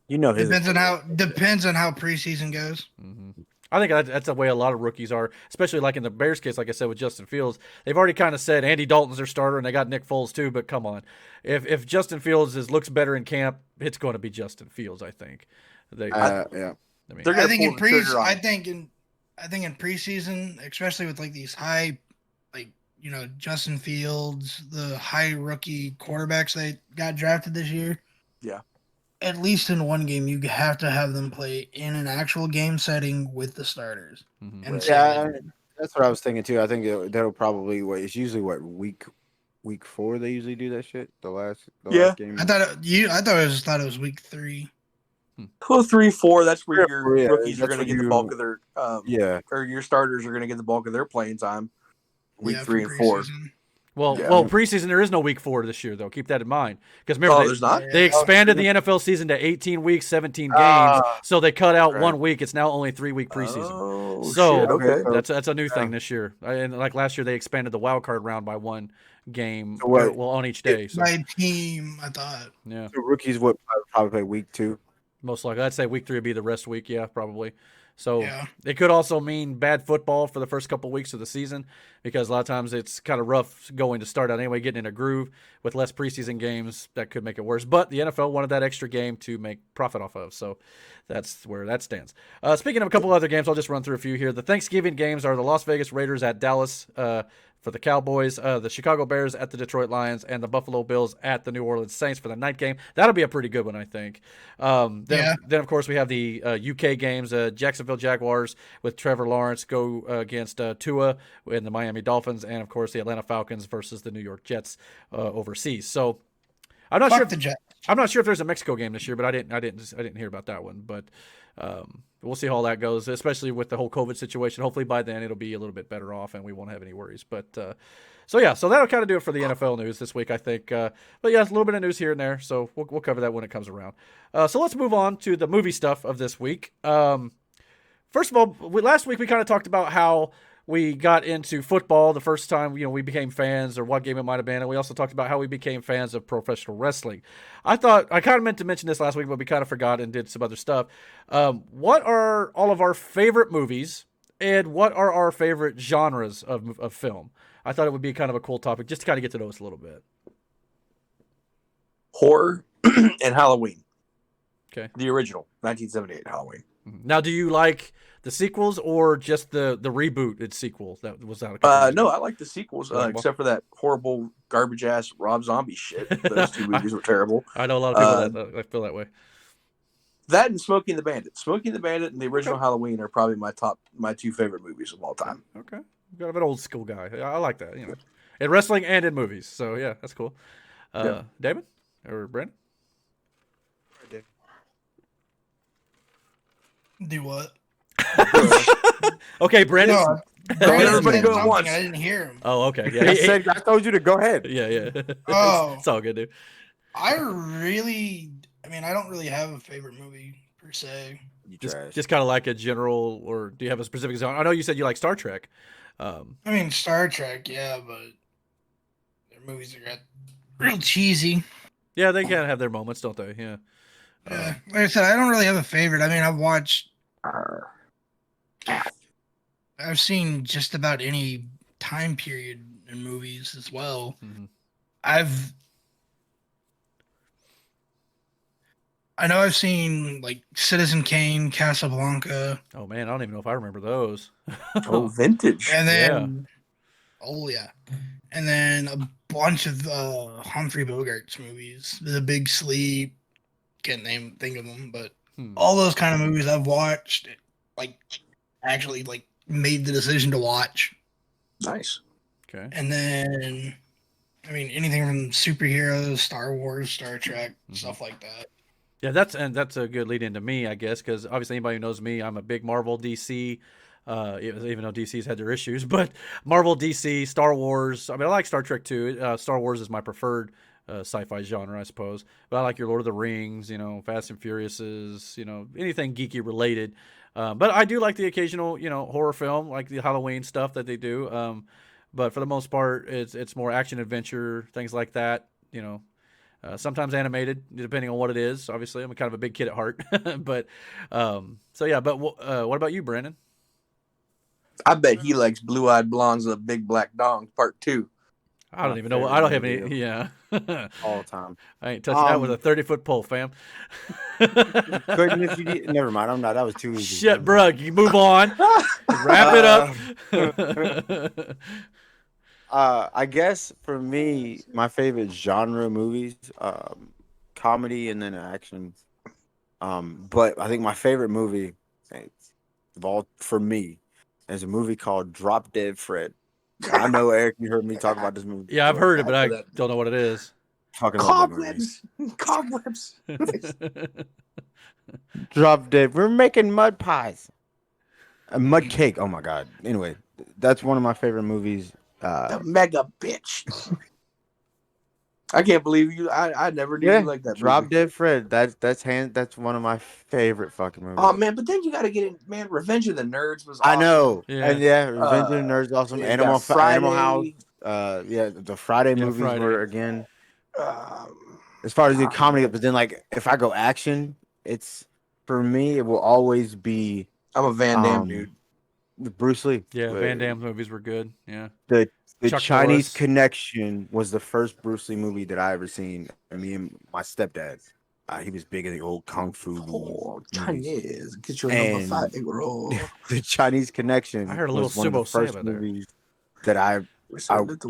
[SPEAKER 5] Depends on how preseason goes.
[SPEAKER 2] Mm-hmm. I think that's the way a lot of rookies are, especially like in the Bears case, like I said with Justin Fields. They've already kind of said Andy Dalton's their starter, and they got Nick Foles too. But come on, if Justin Fields looks better in camp, it's going to be Justin Fields. I think.
[SPEAKER 3] Yeah.
[SPEAKER 2] I mean,
[SPEAKER 3] They're
[SPEAKER 5] I think in preseason, especially with like these high, Justin Fields, the high rookie quarterbacks that got drafted this year.
[SPEAKER 3] Yeah.
[SPEAKER 5] At least in one game, you have to have them play in an actual game setting with the starters.
[SPEAKER 2] Mm-hmm.
[SPEAKER 5] And
[SPEAKER 4] that's what I was thinking too. I think that'll probably it's usually week 4 they usually do that shit. The last game.
[SPEAKER 5] I thought it was week 3.
[SPEAKER 3] Well, 3, 4. That's where your
[SPEAKER 4] Yeah,
[SPEAKER 3] rookies are
[SPEAKER 4] that's
[SPEAKER 3] going to
[SPEAKER 4] what
[SPEAKER 3] get the bulk of their or your starters are going to get the bulk of their playing time. Week 3 and 4.
[SPEAKER 5] Preseason.
[SPEAKER 2] Well, preseason, there is no week 4 this year, though. Keep that in mind. Because remember,
[SPEAKER 3] there's not?
[SPEAKER 2] They expanded the NFL season to 18 weeks, 17 games, so they cut out 1 week. It's now only 3-week preseason.
[SPEAKER 3] Oh,
[SPEAKER 2] so
[SPEAKER 3] shit. Okay.
[SPEAKER 2] that's a new thing this year. And like last year, they expanded the wild card round by 1 game, on each day. So.
[SPEAKER 5] My team, I thought.
[SPEAKER 2] Yeah.
[SPEAKER 4] So rookies would probably play week 2.
[SPEAKER 2] Most likely. I'd say week 3 would be the rest week. Yeah, probably. So
[SPEAKER 5] Yeah.
[SPEAKER 2] it could also mean bad football for the first couple weeks of the season, because a lot of times it's kind of rough going to start out anyway, getting in a groove with less preseason games. That could make it worse. But the NFL wanted that extra game to make profit off of. So that's where that stands. Speaking of a couple other games, I'll just run through a few here. The Thanksgiving games are the Las Vegas Raiders at Dallas for the Cowboys, the Chicago Bears at the Detroit Lions, and the Buffalo Bills at the New Orleans Saints for the night game. That'll be a pretty good one, I think. Then, of course, we have the UK games. Jacksonville Jaguars with Trevor Lawrence go against Tua and the Miami Dolphins, and, of course, the Atlanta Falcons versus the New York Jets overseas. So I'm not sure.
[SPEAKER 5] The Jets.
[SPEAKER 2] I'm not sure if there's a Mexico game this year, but I didn't hear about that one. But we'll see how all that goes, especially with the whole COVID situation. Hopefully by then it'll be a little bit better off and we won't have any worries. But so that'll kind of do it for the NFL news this week, I think. But yeah, a little bit of news here and there, so we'll cover that when it comes around. So let's move on to the movie stuff of this week. First of all, last week we kind of talked about how we got into football the first time, we became fans, or what game it might have been. And we also talked about how we became fans of professional wrestling. I kind of meant to mention this last week, but we kind of forgot and did some other stuff. What are all of our favorite movies, and what are our favorite genres of film? I thought it would be kind of a cool topic just to kind of get to know us a little bit.
[SPEAKER 3] Horror and Halloween.
[SPEAKER 2] Okay.
[SPEAKER 3] The original 1978 Halloween.
[SPEAKER 2] Now, do you like the sequels or just the rebooted sequel that was out a couple years
[SPEAKER 3] No,
[SPEAKER 2] ago?
[SPEAKER 3] I like the sequels, except for that horrible garbage ass Rob Zombie shit. Those two movies were terrible.
[SPEAKER 2] I know a lot of people that feel that way.
[SPEAKER 3] That and Smokey and the Bandit. Smokey and the Bandit and the original Halloween are probably my two favorite movies of all time.
[SPEAKER 2] Okay. Kind of an old school guy. I like that, in wrestling and in movies. So yeah, that's cool. Damon or Brandon?
[SPEAKER 5] Do what?
[SPEAKER 2] Okay, Brandon.
[SPEAKER 5] No,
[SPEAKER 3] Don't everybody
[SPEAKER 5] said
[SPEAKER 3] go at
[SPEAKER 5] something,
[SPEAKER 3] once.
[SPEAKER 5] I didn't hear him.
[SPEAKER 2] Oh, okay. Yeah,
[SPEAKER 4] I told you to go ahead.
[SPEAKER 2] yeah.
[SPEAKER 5] Oh.
[SPEAKER 2] It's all good, dude.
[SPEAKER 5] I don't really have a favorite movie per se.
[SPEAKER 4] You trash.
[SPEAKER 2] Just kind of like a general, or do you have a specific zone? I know you said you like Star Trek.
[SPEAKER 5] Star Trek, yeah, but their movies are real cheesy.
[SPEAKER 2] Yeah, they can have their moments, don't they? Yeah.
[SPEAKER 5] Yeah, like I said, I don't really have a favorite. I've seen just about any time period in movies as well.
[SPEAKER 2] Mhm.
[SPEAKER 5] I know I've seen like Citizen Kane, Casablanca,
[SPEAKER 2] Oh man, I don't even know if I remember those.
[SPEAKER 3] Oh, vintage.
[SPEAKER 5] and then and then a bunch of Humphrey Bogart's movies. The Big Sleep, can't think of them, but all those kind of movies I've watched, like actually like made the decision to watch.
[SPEAKER 3] Nice.
[SPEAKER 2] Okay.
[SPEAKER 5] And then, anything from superheroes, Star Wars, Star Trek, stuff like that.
[SPEAKER 2] Yeah, that's a good lead into me, I guess, because obviously anybody who knows me, I'm a big Marvel, DC, even though DC's had their issues, but Marvel, DC, Star Wars. I like Star Trek too. Star Wars is my preferred sci-fi genre, I suppose. But I like your Lord of the Rings, Fast and Furiouses, anything geeky related. But I do like the occasional, horror film, like the Halloween stuff that they do. But for the most part, it's more action adventure, things like that. Sometimes animated, depending on what it is. Obviously, I'm kind of a big kid at heart. But But what about you, Brandon?
[SPEAKER 3] I bet he likes Blue-Eyed Blondes with a Big Black Dong Part 2.
[SPEAKER 2] I don't even know. I don't have any. Yeah.
[SPEAKER 4] All the time.
[SPEAKER 2] I ain't touching that with a 30-foot pole, fam.
[SPEAKER 4] Couldn't if you did. Never mind. I'm not. That was too easy.
[SPEAKER 2] Shit, bro. You move on. Wrap it up.
[SPEAKER 4] I guess for me, my favorite genre movies, comedy and then action. But I think my favorite movie, for me, is a movie called Drop Dead Fred. I know, Eric, you heard me talk about this movie.
[SPEAKER 2] Yeah, I've heard it, but I don't know what it is.
[SPEAKER 4] Fucking love that movie.
[SPEAKER 3] Cobwebs.
[SPEAKER 4] Drop Dead. We're making mud pies. A mud cake. Oh my god. Anyway, that's one of my favorite movies.
[SPEAKER 3] The mega bitch. I can't believe you. I never knew you like that.
[SPEAKER 4] Drop
[SPEAKER 3] movie.
[SPEAKER 4] Dead Fred. That's one of my favorite fucking movies.
[SPEAKER 3] Oh man, but then you got to get in. Man, Revenge of the Nerds was.
[SPEAKER 4] I
[SPEAKER 3] Awesome.
[SPEAKER 4] know.
[SPEAKER 2] Yeah.
[SPEAKER 4] And Revenge of the Nerds is awesome.
[SPEAKER 3] you
[SPEAKER 4] Animal
[SPEAKER 3] got Friday.
[SPEAKER 4] Animal House. The Friday movies
[SPEAKER 2] Friday.
[SPEAKER 4] were again. As far as the comedy, but then like if I go action, it's for me it will always be
[SPEAKER 3] I'm a Van Damme dude.
[SPEAKER 4] Bruce Lee.
[SPEAKER 2] Yeah, Van Damme movies were good. Yeah.
[SPEAKER 4] The
[SPEAKER 2] Chuck
[SPEAKER 4] Chinese
[SPEAKER 2] Norris.
[SPEAKER 4] Connection was the first Bruce Lee movie that I ever seen. And me and my stepdad, he was big in the old kung fu.
[SPEAKER 3] Oh,
[SPEAKER 4] movies.
[SPEAKER 3] Chinese. Get your
[SPEAKER 4] And
[SPEAKER 3] number 5, bro.
[SPEAKER 4] The Chinese Connection.
[SPEAKER 2] I heard a little
[SPEAKER 4] was one of the
[SPEAKER 2] Sumo
[SPEAKER 4] first
[SPEAKER 2] Saba there.
[SPEAKER 4] movies that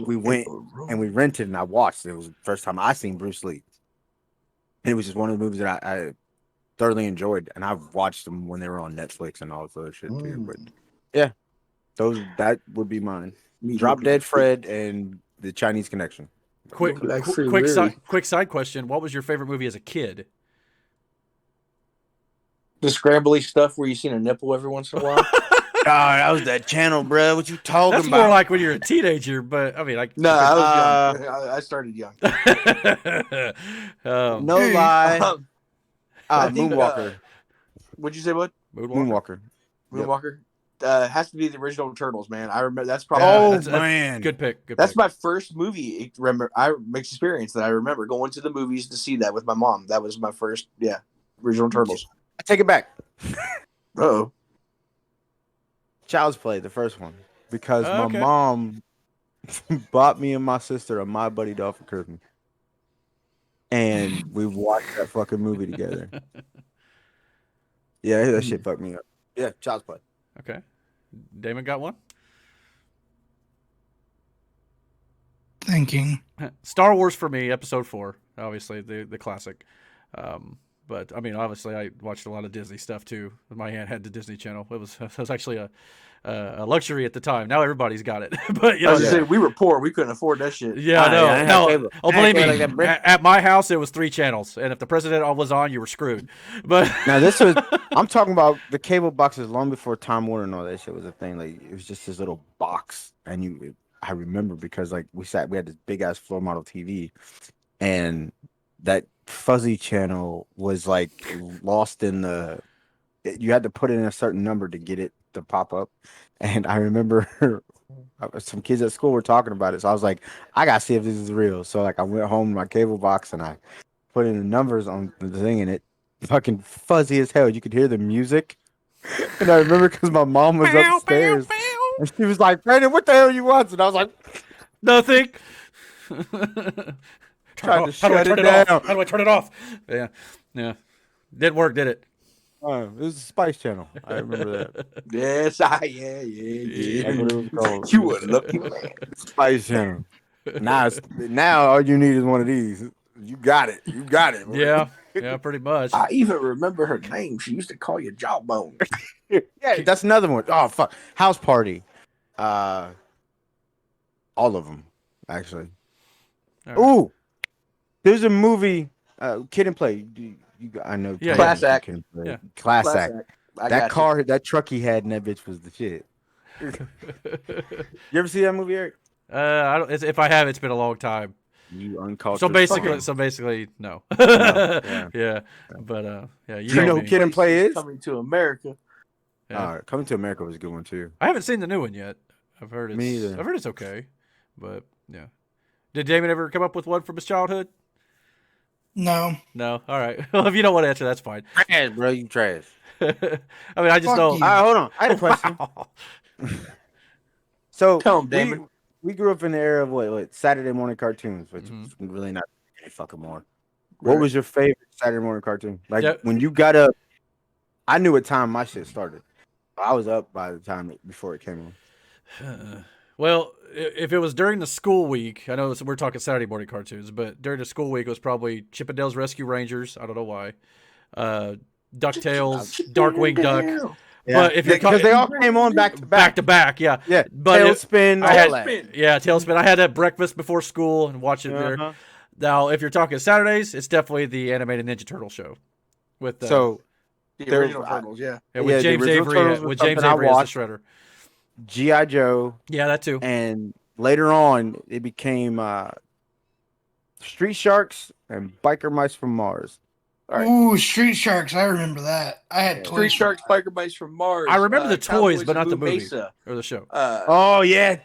[SPEAKER 4] we went and we rented and I watched. It was the first time I seen Bruce Lee. And it was just one of the movies that I thoroughly enjoyed, and I've watched them when they were on Netflix and all this other shit too. But yeah, that would be mine. Drop Dead Fred and The Chinese Connection.
[SPEAKER 2] Quick side question. What was your favorite movie as a kid?
[SPEAKER 3] The scrambly stuff where you seen a nipple every once in a while.
[SPEAKER 4] Oh, that was that channel, bro. What you talking
[SPEAKER 2] That's
[SPEAKER 4] about?
[SPEAKER 2] more like when you're a teenager, but I mean, I
[SPEAKER 3] was young. I started young.
[SPEAKER 4] No lie. Moonwalker.
[SPEAKER 3] What'd you say, bud?
[SPEAKER 4] Moonwalker.
[SPEAKER 3] Moonwalker. Has to be the original Turtles, man. I remember that's probably
[SPEAKER 4] man,
[SPEAKER 2] good pick.
[SPEAKER 3] That's my first movie experience that I remember going to the movies to see that with my mom. That was my first, original Turtles.
[SPEAKER 4] I take it back.
[SPEAKER 3] Uh-oh.
[SPEAKER 4] Child's Play, the first one, because my
[SPEAKER 2] Okay.
[SPEAKER 4] mom bought me and my sister a My Buddy Doll for Christmas, and we watched that fucking movie together. Yeah, that shit fucked me up. Yeah, Child's Play.
[SPEAKER 2] Okay. Damon got one?
[SPEAKER 5] Thinking.
[SPEAKER 2] Star Wars for me, Episode 4, obviously the classic. But I mean, obviously, I watched a lot of Disney stuff too. My aunt had the Disney Channel. It was actually a luxury at the time. Now everybody's got it. But you
[SPEAKER 3] I
[SPEAKER 2] know,
[SPEAKER 3] was gonna say we were poor. We couldn't afford that shit.
[SPEAKER 2] yeah,
[SPEAKER 4] I
[SPEAKER 2] no.
[SPEAKER 4] had cable.
[SPEAKER 2] Oh,
[SPEAKER 4] I had
[SPEAKER 2] believe me,
[SPEAKER 4] cable like that,
[SPEAKER 2] at my house it was 3 channels, and if the president was on, you were screwed. But
[SPEAKER 4] Now I'm talking about the cable boxes long before Time Warner and all that shit was a thing. Like, it was just this little box, and I remember because like we had this big ass floor model TV, and that fuzzy channel was like lost in you had to put in a certain number to get it to pop up. And I remember some kids at school were talking about it, so I was like, I gotta see if this is real. So like I went home to my cable box and I put in the numbers on the thing, and it fucking fuzzy as hell. You could hear the music. And I remember because my mom was upstairs and she was like, Brandon, what the hell you want? And I was like,
[SPEAKER 2] nothing.
[SPEAKER 4] trying to
[SPEAKER 2] How do I
[SPEAKER 4] shut
[SPEAKER 2] turn
[SPEAKER 4] it
[SPEAKER 2] it
[SPEAKER 4] down.
[SPEAKER 2] off? How do I turn it off? Yeah. Didn't work, did it?
[SPEAKER 4] It was the Spice Channel. I remember that.
[SPEAKER 3] Yes,
[SPEAKER 4] That's what it was called.
[SPEAKER 3] You a lucky man.
[SPEAKER 4] Spice Channel. Now all you need is one of these. You got it. Bro.
[SPEAKER 2] Yeah, pretty much.
[SPEAKER 3] I even remember her name. She used to call you Jawbone.
[SPEAKER 4] Yeah, that's another one. Oh fuck, House Party. All of them actually.
[SPEAKER 2] All right.
[SPEAKER 4] Ooh, there's a movie, Kid and Play. I know.
[SPEAKER 2] Yeah,
[SPEAKER 3] Class Act.
[SPEAKER 4] Kid and Play.
[SPEAKER 2] Yeah.
[SPEAKER 4] Class Act.
[SPEAKER 3] I
[SPEAKER 4] That
[SPEAKER 3] got
[SPEAKER 4] car, that truck he had in that bitch was the shit. You ever see that movie, Eric?
[SPEAKER 2] I don't. If I have, it's been a long time.
[SPEAKER 4] You uncultured.
[SPEAKER 2] So basically, no. Yeah. But yeah.
[SPEAKER 4] You know who Kid and Play is?
[SPEAKER 3] Coming to America.
[SPEAKER 2] Yeah.
[SPEAKER 4] Coming to America was a good one too.
[SPEAKER 2] I haven't seen the new one yet. I've heard it's.
[SPEAKER 4] Me either.
[SPEAKER 2] I've heard it's okay, but yeah. Did Damon ever come up with one from his childhood?
[SPEAKER 5] No.
[SPEAKER 2] No. All right. Well, if you don't want to answer, that's fine.
[SPEAKER 4] Trash, bro. You trash.
[SPEAKER 2] I mean, I just
[SPEAKER 5] Fuck
[SPEAKER 2] know.
[SPEAKER 5] you.
[SPEAKER 4] All right, hold on. I had a question. So
[SPEAKER 3] Tell him, Damon.
[SPEAKER 4] we grew up in the era of what Saturday morning cartoons, which
[SPEAKER 2] Mhm.
[SPEAKER 4] is really not any fucking more. What was your favorite Saturday morning cartoon? Like
[SPEAKER 2] Yeah.
[SPEAKER 4] when you got up, I knew what time my shit started. I was up by the time before it came on.
[SPEAKER 2] Well, if it was during the school week, I know we're talking Saturday morning cartoons, but during the school week, it was probably Chip 'n Dale's Rescue Rangers. I don't know why. DuckTales, Darkwing Duck. But if you're
[SPEAKER 4] because they all came on back to back.
[SPEAKER 2] yeah.
[SPEAKER 4] Yeah,
[SPEAKER 2] But
[SPEAKER 4] Tailspin,
[SPEAKER 2] I had,
[SPEAKER 4] all that.
[SPEAKER 2] yeah, Tailspin. I had that breakfast before school and watch it there.
[SPEAKER 4] Uh-huh.
[SPEAKER 2] Now, if you're talking Saturdays, it's definitely the animated Ninja Turtle show with
[SPEAKER 4] So
[SPEAKER 3] The
[SPEAKER 4] There-
[SPEAKER 3] original Turtles, yeah.
[SPEAKER 2] with
[SPEAKER 4] yeah, the
[SPEAKER 2] James
[SPEAKER 4] original
[SPEAKER 2] Avery,
[SPEAKER 4] Turtles was
[SPEAKER 2] with James
[SPEAKER 4] something I
[SPEAKER 2] Avery as
[SPEAKER 4] watched.
[SPEAKER 2] the Shredder.
[SPEAKER 4] G.I. Joe,
[SPEAKER 2] Yeah, that too.
[SPEAKER 4] and later on it became Street Sharks and Biker Mice from Mars.
[SPEAKER 3] All right.
[SPEAKER 5] Ooh, Street Sharks. I remember that. I had
[SPEAKER 3] Street
[SPEAKER 5] toys.
[SPEAKER 3] Sharks, Biker Mice from Mars.
[SPEAKER 2] I remember the toys,
[SPEAKER 3] Cowboys
[SPEAKER 2] but not
[SPEAKER 3] of
[SPEAKER 2] the
[SPEAKER 3] Blue
[SPEAKER 2] movie
[SPEAKER 3] Mesa.
[SPEAKER 2] or the show.
[SPEAKER 4] Oh yeah,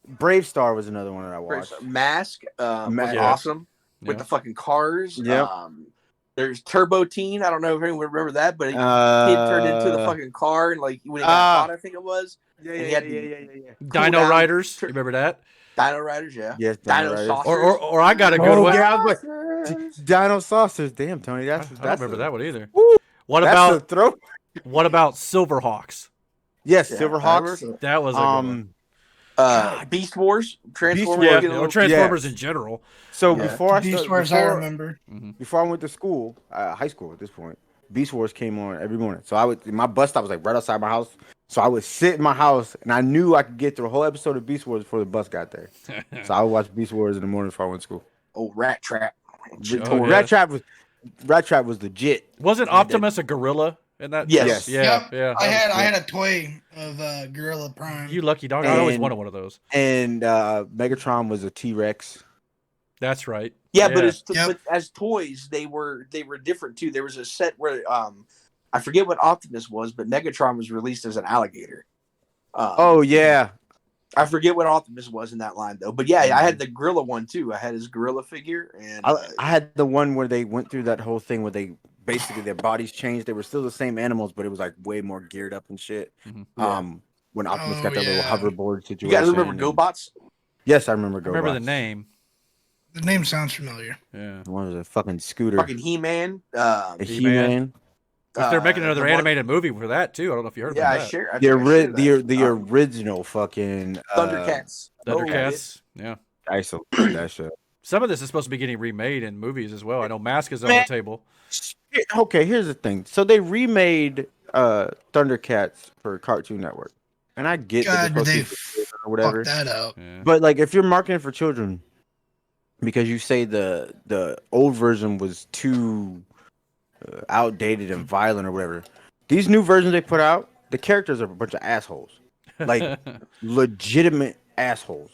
[SPEAKER 4] Brave Star was another one that I watched.
[SPEAKER 3] Mask was
[SPEAKER 2] Yeah.
[SPEAKER 3] awesome with
[SPEAKER 2] Yeah.
[SPEAKER 3] the fucking cars.
[SPEAKER 4] Yep.
[SPEAKER 3] There's Turbo Teen. I don't know if anyone remember that, but kid turned into the fucking car and like when he got caught, I think it was.
[SPEAKER 4] Yeah,
[SPEAKER 3] And he
[SPEAKER 4] yeah,
[SPEAKER 3] had
[SPEAKER 4] yeah,
[SPEAKER 3] the
[SPEAKER 4] yeah, yeah, yeah.
[SPEAKER 2] Dino
[SPEAKER 3] down
[SPEAKER 2] Riders.
[SPEAKER 3] tr-
[SPEAKER 2] You remember that?
[SPEAKER 3] Dino Riders, yeah.
[SPEAKER 4] Yes,
[SPEAKER 3] Dino
[SPEAKER 4] Riders.
[SPEAKER 3] Saucers.
[SPEAKER 2] Or I got a good one.
[SPEAKER 4] Yeah, I was like, Dino Saucers. Damn, Tony,
[SPEAKER 2] I
[SPEAKER 4] that's
[SPEAKER 2] don't remember that one either.
[SPEAKER 4] Woo,
[SPEAKER 2] What
[SPEAKER 4] that's
[SPEAKER 2] about
[SPEAKER 4] a throw.
[SPEAKER 2] what about Silverhawks?
[SPEAKER 4] Yes,
[SPEAKER 3] Yeah,
[SPEAKER 4] Silverhawks.
[SPEAKER 2] That was a good one.
[SPEAKER 3] Beast Wars, Transformers.
[SPEAKER 4] Wars,
[SPEAKER 2] Yeah,
[SPEAKER 3] get a
[SPEAKER 2] or
[SPEAKER 3] little-
[SPEAKER 2] Transformers in general.
[SPEAKER 4] So
[SPEAKER 3] Yeah.
[SPEAKER 4] before I
[SPEAKER 5] Beast
[SPEAKER 4] started,
[SPEAKER 5] Wars, I remember.
[SPEAKER 4] before I went to school, high school at this point, Beast Wars came on every morning. So I would, my bus stop was like right outside my house. So I would sit in my house, and I knew I could get through a whole episode of Beast Wars before the bus got there. So I would watch Beast Wars in the morning before I went to school.
[SPEAKER 3] Oh, Rat Trap.
[SPEAKER 2] Oh, yeah.
[SPEAKER 4] Rat Trap was legit.
[SPEAKER 2] Wasn't Optimus a gorilla in that?
[SPEAKER 3] Yes.
[SPEAKER 2] Yeah,
[SPEAKER 5] Yep.
[SPEAKER 2] yeah.
[SPEAKER 5] I had a toy of Gorilla Prime.
[SPEAKER 2] You lucky dog. I always
[SPEAKER 4] And-
[SPEAKER 2] wanted one of those.
[SPEAKER 4] And Megatron was a T-Rex.
[SPEAKER 2] That's right.
[SPEAKER 3] Yeah, but
[SPEAKER 5] Yep.
[SPEAKER 3] but as toys, they were different too. There was a set where I forget what Optimus was, but Megatron was released as an alligator.
[SPEAKER 4] Oh yeah,
[SPEAKER 3] I forget what Optimus was in that line though. But yeah, I had the gorilla one too. I had his gorilla figure, and
[SPEAKER 4] I had the one where they went through that whole thing where they basically their bodies changed. They were still the same animals, but it was like way more geared up and shit. When Optimus got that little hoverboard situation.
[SPEAKER 3] you guys remember GoBots?
[SPEAKER 4] Yes, I remember
[SPEAKER 2] I
[SPEAKER 4] GoBots.
[SPEAKER 2] remember the name.
[SPEAKER 5] The name sounds familiar.
[SPEAKER 2] Yeah.
[SPEAKER 4] One was a fucking scooter.
[SPEAKER 3] Fucking He-Man.
[SPEAKER 4] A
[SPEAKER 2] He-Man.
[SPEAKER 4] He-Man.
[SPEAKER 2] They're making another
[SPEAKER 3] the one-
[SPEAKER 2] animated movie for that too. I don't know if you heard
[SPEAKER 3] Yeah,
[SPEAKER 2] about
[SPEAKER 3] I
[SPEAKER 2] that.
[SPEAKER 3] share. I
[SPEAKER 4] The,
[SPEAKER 3] think I shared that.
[SPEAKER 4] the original fucking
[SPEAKER 3] Thundercats.
[SPEAKER 2] Thundercats. Yeah.
[SPEAKER 4] I used to love that shit.
[SPEAKER 2] Some of this is supposed to be getting remade in movies as well. I know Mask is on
[SPEAKER 4] Man.
[SPEAKER 2] the table.
[SPEAKER 4] Okay, here's the thing. So they remade Thundercats for Cartoon Network, and I get that
[SPEAKER 5] God,
[SPEAKER 4] they're
[SPEAKER 5] they
[SPEAKER 4] supposed to be or whatever.
[SPEAKER 5] Fuck that up.
[SPEAKER 2] Yeah.
[SPEAKER 4] But like, if you're marketing for children, because you say the old version was too outdated and violent or whatever, these new versions they put out, the characters are a bunch of assholes, like legitimate assholes.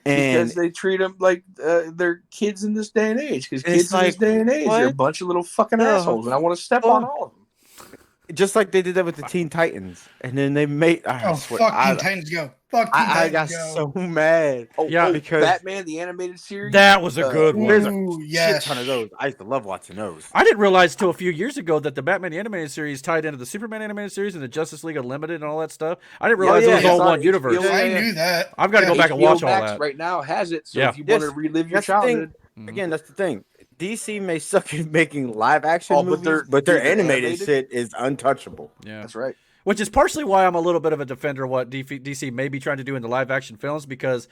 [SPEAKER 4] And
[SPEAKER 3] Because they treat them like they're kids in this day and age. Because kids in
[SPEAKER 4] like,
[SPEAKER 3] this day and age
[SPEAKER 4] what?
[SPEAKER 3] are a bunch of little fucking
[SPEAKER 4] No.
[SPEAKER 3] assholes, and I want to step on all of them.
[SPEAKER 4] just like they did that with the Teen Titans, and then they made.
[SPEAKER 5] Oh, fuck Teen Titans go. Fuck Teen
[SPEAKER 4] I got
[SPEAKER 5] Titans go.
[SPEAKER 4] so mad.
[SPEAKER 2] Yeah,
[SPEAKER 4] because
[SPEAKER 3] Batman the animated series.
[SPEAKER 2] That was a good one.
[SPEAKER 4] There's a
[SPEAKER 5] Ooh,
[SPEAKER 4] shit
[SPEAKER 5] yes.
[SPEAKER 4] ton of those. I used to love watching those.
[SPEAKER 2] I didn't realize till a few years ago that the Batman the Animated Series tied into the Superman animated series and the Justice League Unlimited and all that stuff. I didn't realize
[SPEAKER 3] yeah,
[SPEAKER 2] it was
[SPEAKER 3] it's
[SPEAKER 2] all
[SPEAKER 3] on
[SPEAKER 2] one
[SPEAKER 3] HBO.
[SPEAKER 2] universe.
[SPEAKER 3] Yeah,
[SPEAKER 5] I knew that.
[SPEAKER 2] I've got to go back and
[SPEAKER 3] HBO
[SPEAKER 2] watch all
[SPEAKER 3] Max
[SPEAKER 2] that.
[SPEAKER 3] right now has it. So
[SPEAKER 2] Yeah.
[SPEAKER 3] if you want
[SPEAKER 4] Yes.
[SPEAKER 3] to relive your
[SPEAKER 4] That's the thing.
[SPEAKER 3] childhood,
[SPEAKER 4] Again, that's the thing. DC may suck at making live action
[SPEAKER 3] Oh, but
[SPEAKER 4] movies,
[SPEAKER 3] they're-
[SPEAKER 4] but their
[SPEAKER 3] they're
[SPEAKER 4] animated
[SPEAKER 3] animated?
[SPEAKER 4] shit is untouchable.
[SPEAKER 2] Yeah.
[SPEAKER 3] that's right.
[SPEAKER 2] Which is partially why I'm a little bit of a defender of what DC may be trying to do in the live action films, because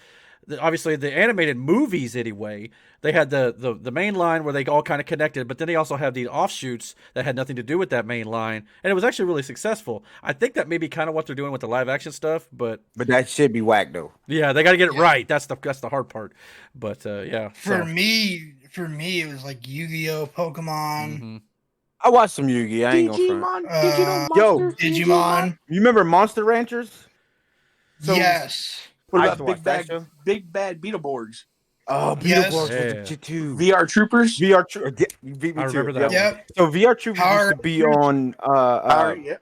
[SPEAKER 2] obviously the animated movies anyway, they had the main line where they all kind of connected, but then they also have the offshoots that had nothing to do with that main line, and it was actually really successful. I think that may be kind of what they're doing with the live action stuff, but
[SPEAKER 4] But that should be whack though.
[SPEAKER 2] yeah, they got to get it right. That's the hard part. But yeah,
[SPEAKER 5] For me, it was like Yu-Gi-Oh, Pokemon,
[SPEAKER 2] Mhm.
[SPEAKER 4] I watched some Yu-Gi. I ain't gonna front.
[SPEAKER 3] Digimon, digital
[SPEAKER 4] Yo,
[SPEAKER 3] monsters,
[SPEAKER 5] Digimon.
[SPEAKER 4] You remember Monster Ranchers? So-
[SPEAKER 5] Yes.
[SPEAKER 4] What
[SPEAKER 3] I
[SPEAKER 4] about
[SPEAKER 3] got
[SPEAKER 4] the
[SPEAKER 3] big bad Beetleborgs,
[SPEAKER 4] Oh,
[SPEAKER 5] Yes.
[SPEAKER 4] Beetleborgs was
[SPEAKER 2] Yeah.
[SPEAKER 4] the shit too.
[SPEAKER 3] VR Troopers.
[SPEAKER 4] VR Troopers. You beat me
[SPEAKER 2] I
[SPEAKER 4] too.
[SPEAKER 2] remember that
[SPEAKER 4] Yeah.
[SPEAKER 2] one.
[SPEAKER 5] Yep.
[SPEAKER 4] So VR Troopers
[SPEAKER 5] Power
[SPEAKER 4] used to be on
[SPEAKER 3] Yeah.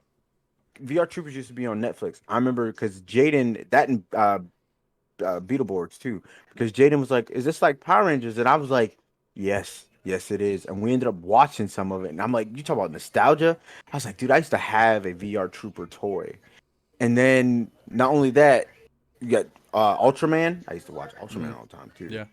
[SPEAKER 4] VR Troopers used to be on Netflix. I remember because Jaden that and Beetleborgs too. Because Jaden was like, "Is this like Power Rangers?" And I was like, "Yes, yes, it is." And we ended up watching some of it. And I'm like, "You talk about nostalgia?" I was like, "Dude, I used to have a VR Trooper toy." And then not only that, you got Ultraman. I used to watch Ultraman all the time too.
[SPEAKER 2] Yeah.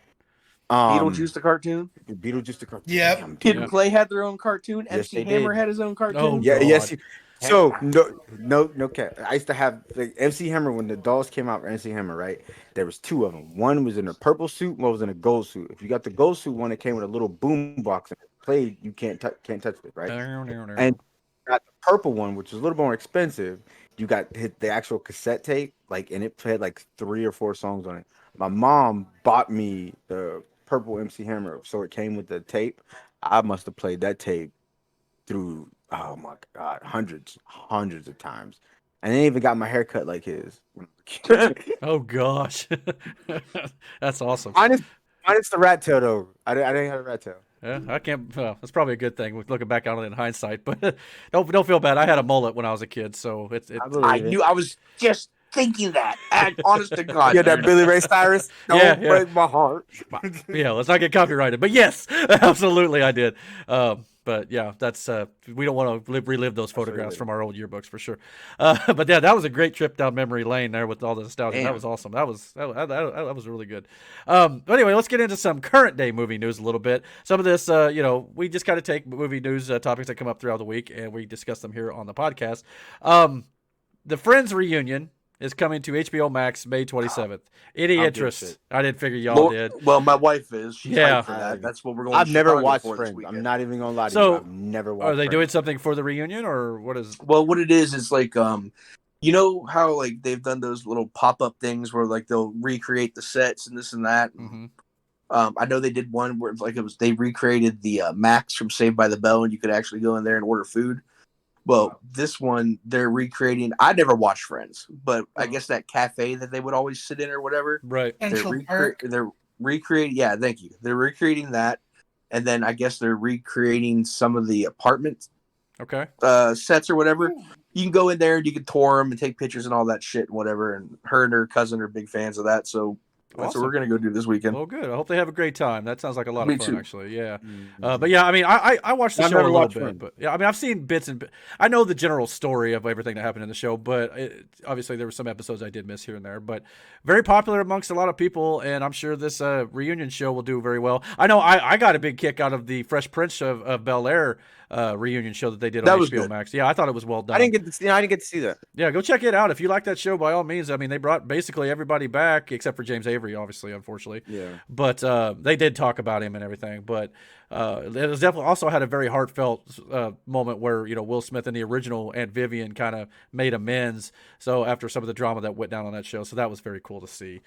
[SPEAKER 3] Beetlejuice the cartoon.
[SPEAKER 4] Beetlejuice the cartoon.
[SPEAKER 5] Yep.
[SPEAKER 4] Damn, dude.
[SPEAKER 3] Kid
[SPEAKER 2] Yeah.
[SPEAKER 3] and Play had their own cartoon.
[SPEAKER 4] Yes,
[SPEAKER 3] MC
[SPEAKER 4] they
[SPEAKER 3] Hammer
[SPEAKER 4] did.
[SPEAKER 3] had his own cartoon.
[SPEAKER 2] Oh,
[SPEAKER 4] Yeah,
[SPEAKER 2] God.
[SPEAKER 4] yes. So no cat. I used to have like MC Hammer when the dolls came out for MC Hammer, right? There was two of them. One was in a purple suit, one was in a gold suit. If you got the gold suit one, it came with a little boom box and it played. You can't touch it, right? And got the purple one, which is a little more expensive. You got hit the actual cassette tape, like, and it played like 3 or 4 songs on it. My mom bought me the purple MC Hammer, so it came with the tape. I must have played that tape through, oh my God, hundreds of times. And I even got my hair cut like his.
[SPEAKER 2] Oh gosh, that's awesome.
[SPEAKER 4] minus the rat tail though. I didn't have a rat tail.
[SPEAKER 2] Yeah, I can't. Well, that's probably a good thing looking back on it in hindsight. But don't feel bad. I had a mullet when I was a kid, so it's.
[SPEAKER 3] I knew. I was just thinking that. Honest to God.
[SPEAKER 4] Yeah, that
[SPEAKER 3] dude.
[SPEAKER 4] Billy Ray Cyrus. Don't
[SPEAKER 2] Yeah, yeah.
[SPEAKER 4] break my heart.
[SPEAKER 2] Yeah, let's not get copyrighted. But yes, absolutely, I did. But But yeah, that's we don't want to relive those photographs from our old yearbooks for sure. But yeah, that was a great trip down memory lane there with all the nostalgia.
[SPEAKER 4] Damn.
[SPEAKER 2] That was awesome. That was really good. But anyway, let's get into some current day movie news a little bit. Some of this, we just kind of take movie news topics that come up throughout the week and we discuss them here on the podcast. The Friends reunion is coming to HBO Max May 27th. Any interest? I didn't figure y'all did.
[SPEAKER 3] Well, my wife is. She's
[SPEAKER 2] Yeah.
[SPEAKER 3] hyped for that. That's what we're going.
[SPEAKER 4] I've
[SPEAKER 3] to
[SPEAKER 4] never
[SPEAKER 3] Chicago
[SPEAKER 4] watched
[SPEAKER 3] for this
[SPEAKER 4] Friends.
[SPEAKER 3] weekend.
[SPEAKER 4] I'm not even gonna lie to
[SPEAKER 2] So,
[SPEAKER 4] you. I've never watched.
[SPEAKER 2] Are they
[SPEAKER 4] Friends.
[SPEAKER 2] doing something for the reunion or what is?
[SPEAKER 3] Well, what it is like, you know how like they've done those little pop up things where like they'll recreate the sets and this and that.
[SPEAKER 2] Mm-hmm.
[SPEAKER 3] I know they did one where they recreated the Max from Saved by the Bell, and you could actually go in there and order food. Well, this one they're recreating. I never watched Friends, but I guess that cafe that they would always sit in or whatever.
[SPEAKER 2] Right.
[SPEAKER 5] Central Park.
[SPEAKER 3] They're recreating. Yeah, thank you. They're recreating that, and then I guess they're recreating some of the apartment
[SPEAKER 2] Okay.
[SPEAKER 3] sets or whatever. You can go in there and you can tour them and take pictures and all that shit and whatever. And her and her cousin are big fans of that, so that's
[SPEAKER 2] Awesome.
[SPEAKER 3] what we're gonna go do this weekend.
[SPEAKER 2] Well, good. I hope they have a great time. That sounds like a lot
[SPEAKER 3] Me
[SPEAKER 2] of fun,
[SPEAKER 3] too.
[SPEAKER 2] actually. Yeah.
[SPEAKER 4] Mhm.
[SPEAKER 2] But yeah, I mean, I watched the
[SPEAKER 4] I've
[SPEAKER 2] show a
[SPEAKER 4] never
[SPEAKER 2] little
[SPEAKER 4] watched
[SPEAKER 2] bit,
[SPEAKER 4] Friends.
[SPEAKER 2] but yeah, I mean, I've seen bits and I know the general story of everything that happened in the show, but obviously there were some episodes I did miss here and there. But very popular amongst a lot of people, and I'm sure this reunion show will do very well. I know I got a big kick out of the Fresh Prince of Bel Air reunion show that they did
[SPEAKER 3] That
[SPEAKER 2] on
[SPEAKER 3] was
[SPEAKER 2] HBO
[SPEAKER 3] good.
[SPEAKER 2] Max. Yeah, I thought it was well done.
[SPEAKER 4] I didn't get to see that.
[SPEAKER 2] Yeah, go check it out if you like that show. By all means, I mean they brought basically everybody back except for James Avery, obviously, unfortunately.
[SPEAKER 4] Yeah.
[SPEAKER 2] But they did talk about him and everything. But it was definitely also had a very heartfelt moment where Will Smith and the original Aunt Vivian kind of made amends. So after some of the drama that went down on that show, so that was very cool to see.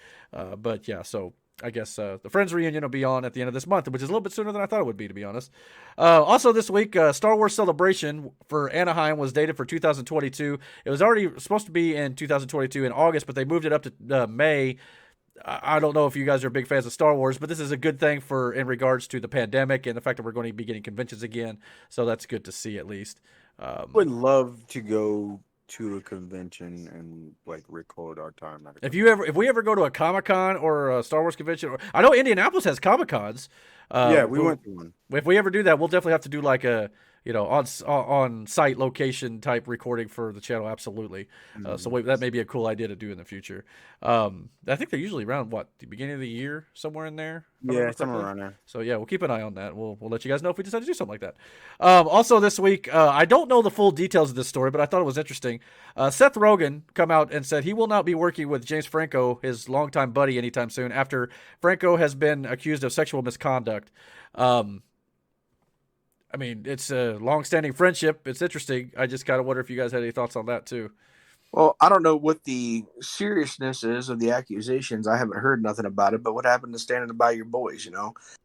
[SPEAKER 2] But yeah, so. I guess the Friends reunion will be on at the end of this month, which is a little bit sooner than I thought it would be, to be honest. Also this week, Star Wars Celebration for Anaheim was dated for 2022. It was already supposed to be in 2022 in August, but they moved it up to May. I don't know if you guys are big fans of Star Wars, but this is a good thing in regards to the pandemic and the fact that we're going to be getting conventions again. So that's good to see, at least.
[SPEAKER 4] Would love to go to a convention and like record our time.
[SPEAKER 2] If we ever go to a Comic-Con or a Star Wars convention, I know Indianapolis has Comic-Cons.
[SPEAKER 4] Yeah, we went to one.
[SPEAKER 2] If we ever do that, we'll definitely have to do like a on site location type recording for the channel. Absolutely. So that may be a cool idea to do in the future. I think they're usually around the beginning of the year, somewhere in there.
[SPEAKER 4] Yeah, somewhere around there.
[SPEAKER 2] So yeah, we'll keep an eye on that. We'll let you guys know if we decide to do something like that. Also this week, I don't know the full details of this story, but I thought it was interesting. Seth Rogen come out and said he will not be working with James Franco, his longtime buddy, anytime soon after Franco has been accused of sexual misconduct. I mean, it's a long-standing friendship. It's interesting. I just kind of wonder if you guys had any thoughts on that too.
[SPEAKER 3] Well, I don't know what the seriousness is of the accusations. I haven't heard nothing about it. But what happened to standing by your boys?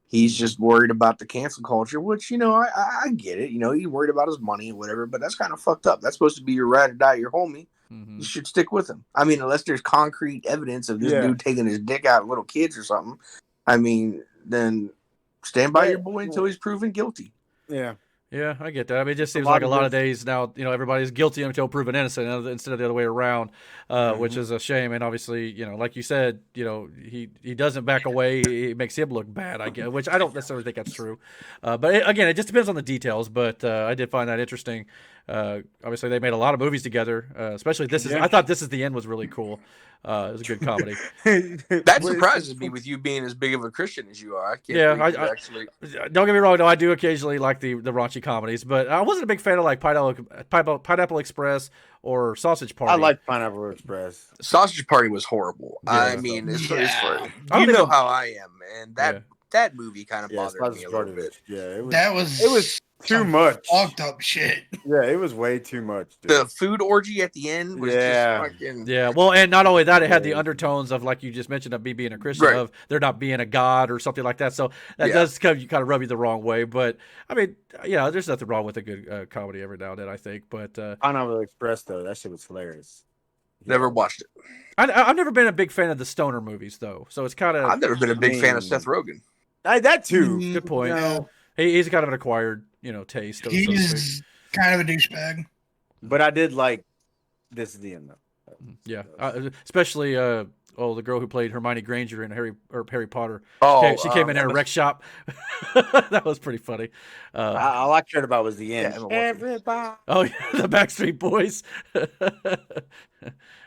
[SPEAKER 3] He's just worried about the cancel culture, which I get it. He's worried about his money and whatever. But that's kind of fucked up. That's supposed to be your ride or die, your homie.
[SPEAKER 2] Mm-hmm.
[SPEAKER 3] You should stick with him. I mean, unless there's concrete evidence of this dude taking his dick out of little kids or something. I mean, then stand by your boy until he's proven guilty.
[SPEAKER 4] Yeah.
[SPEAKER 2] Yeah, I get that. I mean, it just seems like a lot of days now, everybody's guilty until proven innocent instead of the other way around, which is a shame. And obviously, like you said, he doesn't back away. It makes him look bad, I guess, which I don't necessarily think that's true. But again, it just depends on the details. But I did find that interesting. Obviously, they made a lot of movies together, especially I thought This Is the End was really cool. It was a good comedy.
[SPEAKER 3] That surprises me with you being as big of a Christian as you are. I can't believe you actually.
[SPEAKER 2] Don't get me wrong. No, I do occasionally like the raunchy comedies, but I wasn't a big fan of like Pineapple Express or Sausage Party.
[SPEAKER 4] I like Pineapple Express.
[SPEAKER 3] Sausage Party was horrible.
[SPEAKER 2] Yeah.
[SPEAKER 3] I mean, it's funny.
[SPEAKER 2] I don't
[SPEAKER 3] You know
[SPEAKER 2] even-
[SPEAKER 3] how I am, man. That movie kind of bothered me a little bit.
[SPEAKER 4] Yeah,
[SPEAKER 5] That was
[SPEAKER 4] it was too much.
[SPEAKER 5] fucked up shit.
[SPEAKER 4] Yeah, it was way too much. Dude.
[SPEAKER 3] The food orgy at the end was just fucking.
[SPEAKER 2] Yeah, well, and not only that, it had the undertones of, like you just mentioned, of me being a Christian,
[SPEAKER 3] Right.
[SPEAKER 2] of there not being a God or something like that. So that does kind of rub you the wrong way. But I mean, there's nothing wrong with a good comedy every now and then, I think. But
[SPEAKER 4] Pineapple Express, though, that shit was hilarious.
[SPEAKER 3] Never watched it.
[SPEAKER 2] I've never been a big fan of the stoner movies, though. So it's kind of.
[SPEAKER 3] I've never been a big fan of Seth Rogen.
[SPEAKER 4] That too.
[SPEAKER 2] Good point.
[SPEAKER 5] No,
[SPEAKER 2] He's kind of an acquired, taste. So to speak.
[SPEAKER 5] he's kind of a douchebag.
[SPEAKER 4] But I did like This Is the End, though.
[SPEAKER 2] Yeah, especially the girl who played Hermione Granger in Harry Potter.
[SPEAKER 3] Oh,
[SPEAKER 2] She came in there,
[SPEAKER 3] Emma-
[SPEAKER 2] wreck shop. That was pretty funny.
[SPEAKER 4] All I cared about was the end.
[SPEAKER 3] Yeah, Emma Watson.
[SPEAKER 4] Everybody.
[SPEAKER 2] Oh, yeah, the Backstreet Boys.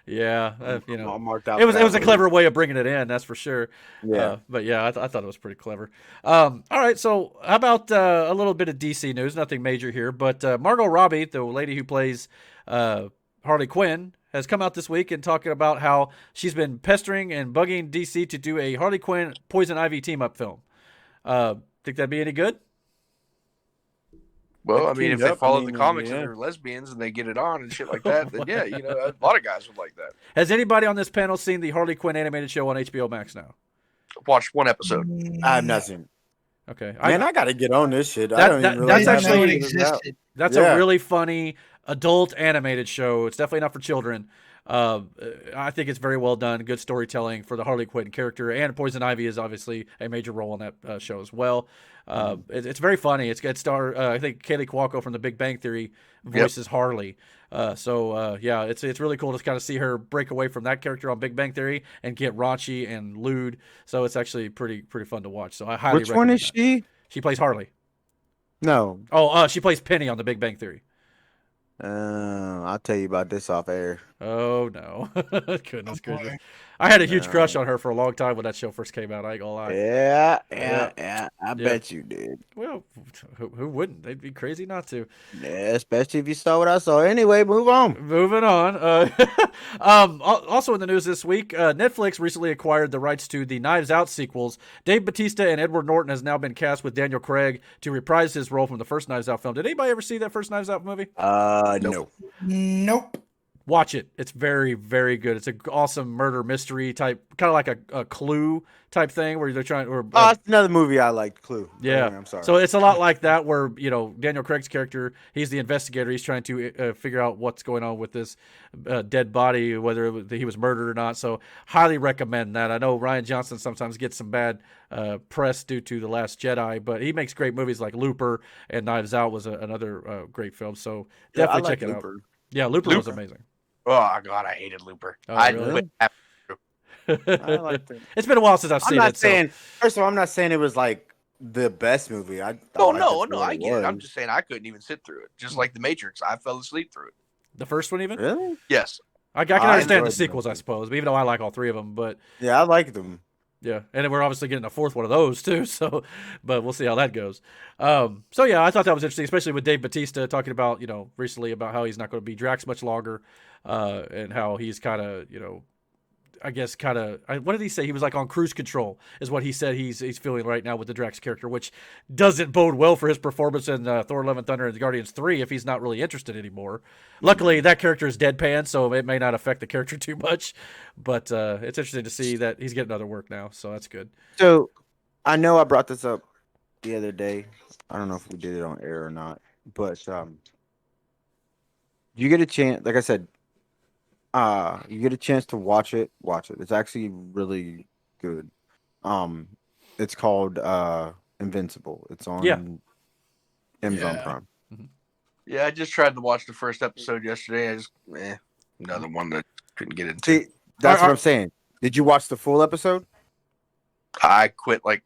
[SPEAKER 2] Yeah,
[SPEAKER 4] I'm marked out
[SPEAKER 2] it was
[SPEAKER 4] for that
[SPEAKER 2] a
[SPEAKER 4] one.
[SPEAKER 2] clever way of bringing it in, that's for sure.
[SPEAKER 4] Yeah.
[SPEAKER 2] But yeah, I thought it was pretty clever. All right, so how about a little bit of DC news? Nothing major here, but Margot Robbie, the lady who plays Harley Quinn, has come out this week and talking about how she's been pestering and bugging DC to do a Harley Quinn Poison Ivy team up film. Think that'd be any good?
[SPEAKER 3] Well,
[SPEAKER 4] They
[SPEAKER 3] I mean, if
[SPEAKER 4] teamed
[SPEAKER 3] they
[SPEAKER 4] up,
[SPEAKER 3] follow
[SPEAKER 4] I mean,
[SPEAKER 3] the comics
[SPEAKER 4] yeah.
[SPEAKER 3] and they're lesbians and they get it on and shit like that, then yeah, a lot of guys would like that.
[SPEAKER 2] Has anybody on this panel seen the Harley Quinn animated show on HBO Max now?
[SPEAKER 3] Watched one episode.
[SPEAKER 4] I have not seen.
[SPEAKER 2] Okay,
[SPEAKER 4] Man, I got to get on this shit.
[SPEAKER 2] That-
[SPEAKER 4] I don't
[SPEAKER 2] that-
[SPEAKER 4] even
[SPEAKER 2] that's
[SPEAKER 4] realize
[SPEAKER 2] actually-
[SPEAKER 4] how
[SPEAKER 5] it
[SPEAKER 4] it is out.
[SPEAKER 5] existed.
[SPEAKER 2] That's
[SPEAKER 4] Yeah.
[SPEAKER 2] a really funny adult animated show. It's definitely not for children. I think it's very well done. Good storytelling for the Harley Quinn character, and Poison Ivy is obviously a major role in that show as well. It's very funny. It's got I think Kaylee Cuoco from The Big Bang Theory voices Harley. Yeah, it's really cool to kind of see her break away from that character on Big Bang Theory and get raunchy and lewd. So it's actually pretty fun to watch. So I highly
[SPEAKER 4] Which one
[SPEAKER 2] recommend
[SPEAKER 4] is
[SPEAKER 2] that.
[SPEAKER 4] she?
[SPEAKER 2] She plays Harley.
[SPEAKER 4] No.
[SPEAKER 2] Oh, she plays Penny on The Big Bang Theory.
[SPEAKER 4] I'll tell you about this off air.
[SPEAKER 2] Oh no! Goodness
[SPEAKER 5] Oh,
[SPEAKER 2] gracious!
[SPEAKER 5] boy.
[SPEAKER 2] I had a huge crush on her for a long time when that show first came out. I ain't gonna lie.
[SPEAKER 4] Yeah. I bet you did.
[SPEAKER 2] Well, who wouldn't? They'd be crazy not to.
[SPEAKER 4] Yeah, especially if you saw what I saw. Anyway, move on.
[SPEAKER 2] Moving on. Also in the news this week, Netflix recently acquired the rights to the Knives Out sequels. Dave Bautista and Edward Norton has now been cast with Daniel Craig to reprise his role from the first Knives Out film. Did anybody ever see that first Knives Out movie?
[SPEAKER 4] No.
[SPEAKER 5] Nope.
[SPEAKER 2] Watch it. It's very, very good. It's an awesome murder mystery type, kind of like a Clue type thing where they're trying. Or
[SPEAKER 4] Oh, it's another movie I liked, Clue.
[SPEAKER 2] yeah,
[SPEAKER 4] I'm sorry.
[SPEAKER 2] So it's a lot like that, where Daniel Craig's character, he's the investigator. He's trying to figure out what's going on with this dead body, whether he was murdered or not. So highly recommend that. I know Ryan Johnson sometimes gets some bad press due to The Last Jedi, but he makes great movies like Looper, and Knives Out was another great film. So
[SPEAKER 4] Yeah, I
[SPEAKER 2] definitely
[SPEAKER 4] like
[SPEAKER 2] check it out.
[SPEAKER 4] Looper.
[SPEAKER 2] Yeah, Looper was amazing.
[SPEAKER 3] Oh god, I hated Looper.
[SPEAKER 2] Oh,
[SPEAKER 3] I
[SPEAKER 2] really?
[SPEAKER 3] quit after-
[SPEAKER 4] I liked it.
[SPEAKER 2] It's been a while since I've
[SPEAKER 4] I'm
[SPEAKER 2] seen
[SPEAKER 4] not
[SPEAKER 2] it. So.
[SPEAKER 4] saying. First of all, I'm not saying it was like the best movie. I
[SPEAKER 3] No,
[SPEAKER 4] liked
[SPEAKER 3] no,
[SPEAKER 4] it for
[SPEAKER 3] no,
[SPEAKER 4] what
[SPEAKER 3] I
[SPEAKER 4] it
[SPEAKER 3] get it. I'm
[SPEAKER 4] was.
[SPEAKER 3] just saying I couldn't even sit through it. Just like The Matrix, I fell asleep through it.
[SPEAKER 2] The first one, even?
[SPEAKER 4] Really?
[SPEAKER 3] Yes.
[SPEAKER 2] I can
[SPEAKER 4] I
[SPEAKER 2] understand the
[SPEAKER 4] enjoyed
[SPEAKER 2] sequels, I suppose, even though I like all three of them. But
[SPEAKER 4] Yeah, I liked them.
[SPEAKER 2] yeah, and then we're obviously getting a fourth one of those too. So, but we'll see how that goes. So yeah, I thought that was interesting, especially with Dave Bautista talking about recently about how he's not going to be Drax much longer, and how he's kind of I guess what did he say? He was like on cruise control, is what he said he's feeling right now with the Drax character, which doesn't bode well for his performance in Thor: Love and Thunder and Guardians 3 if he's not really interested anymore. Luckily, that character is deadpan, so it may not affect the character too much. But it's interesting to see that he's getting other work now, so that's good.
[SPEAKER 4] So, I know I brought this up the other day. I don't know if we did it on air or not, but you get a chance. Like I said, you get a chance to watch it. Watch it. It's actually really good. It's called Invincible. It's on Amazon
[SPEAKER 5] Yeah.
[SPEAKER 4] Prime.
[SPEAKER 3] Yeah, I just tried to watch the first episode yesterday. I just another one that couldn't get into.
[SPEAKER 4] See, that's what I'm saying. Did you watch the full episode?
[SPEAKER 3] I quit like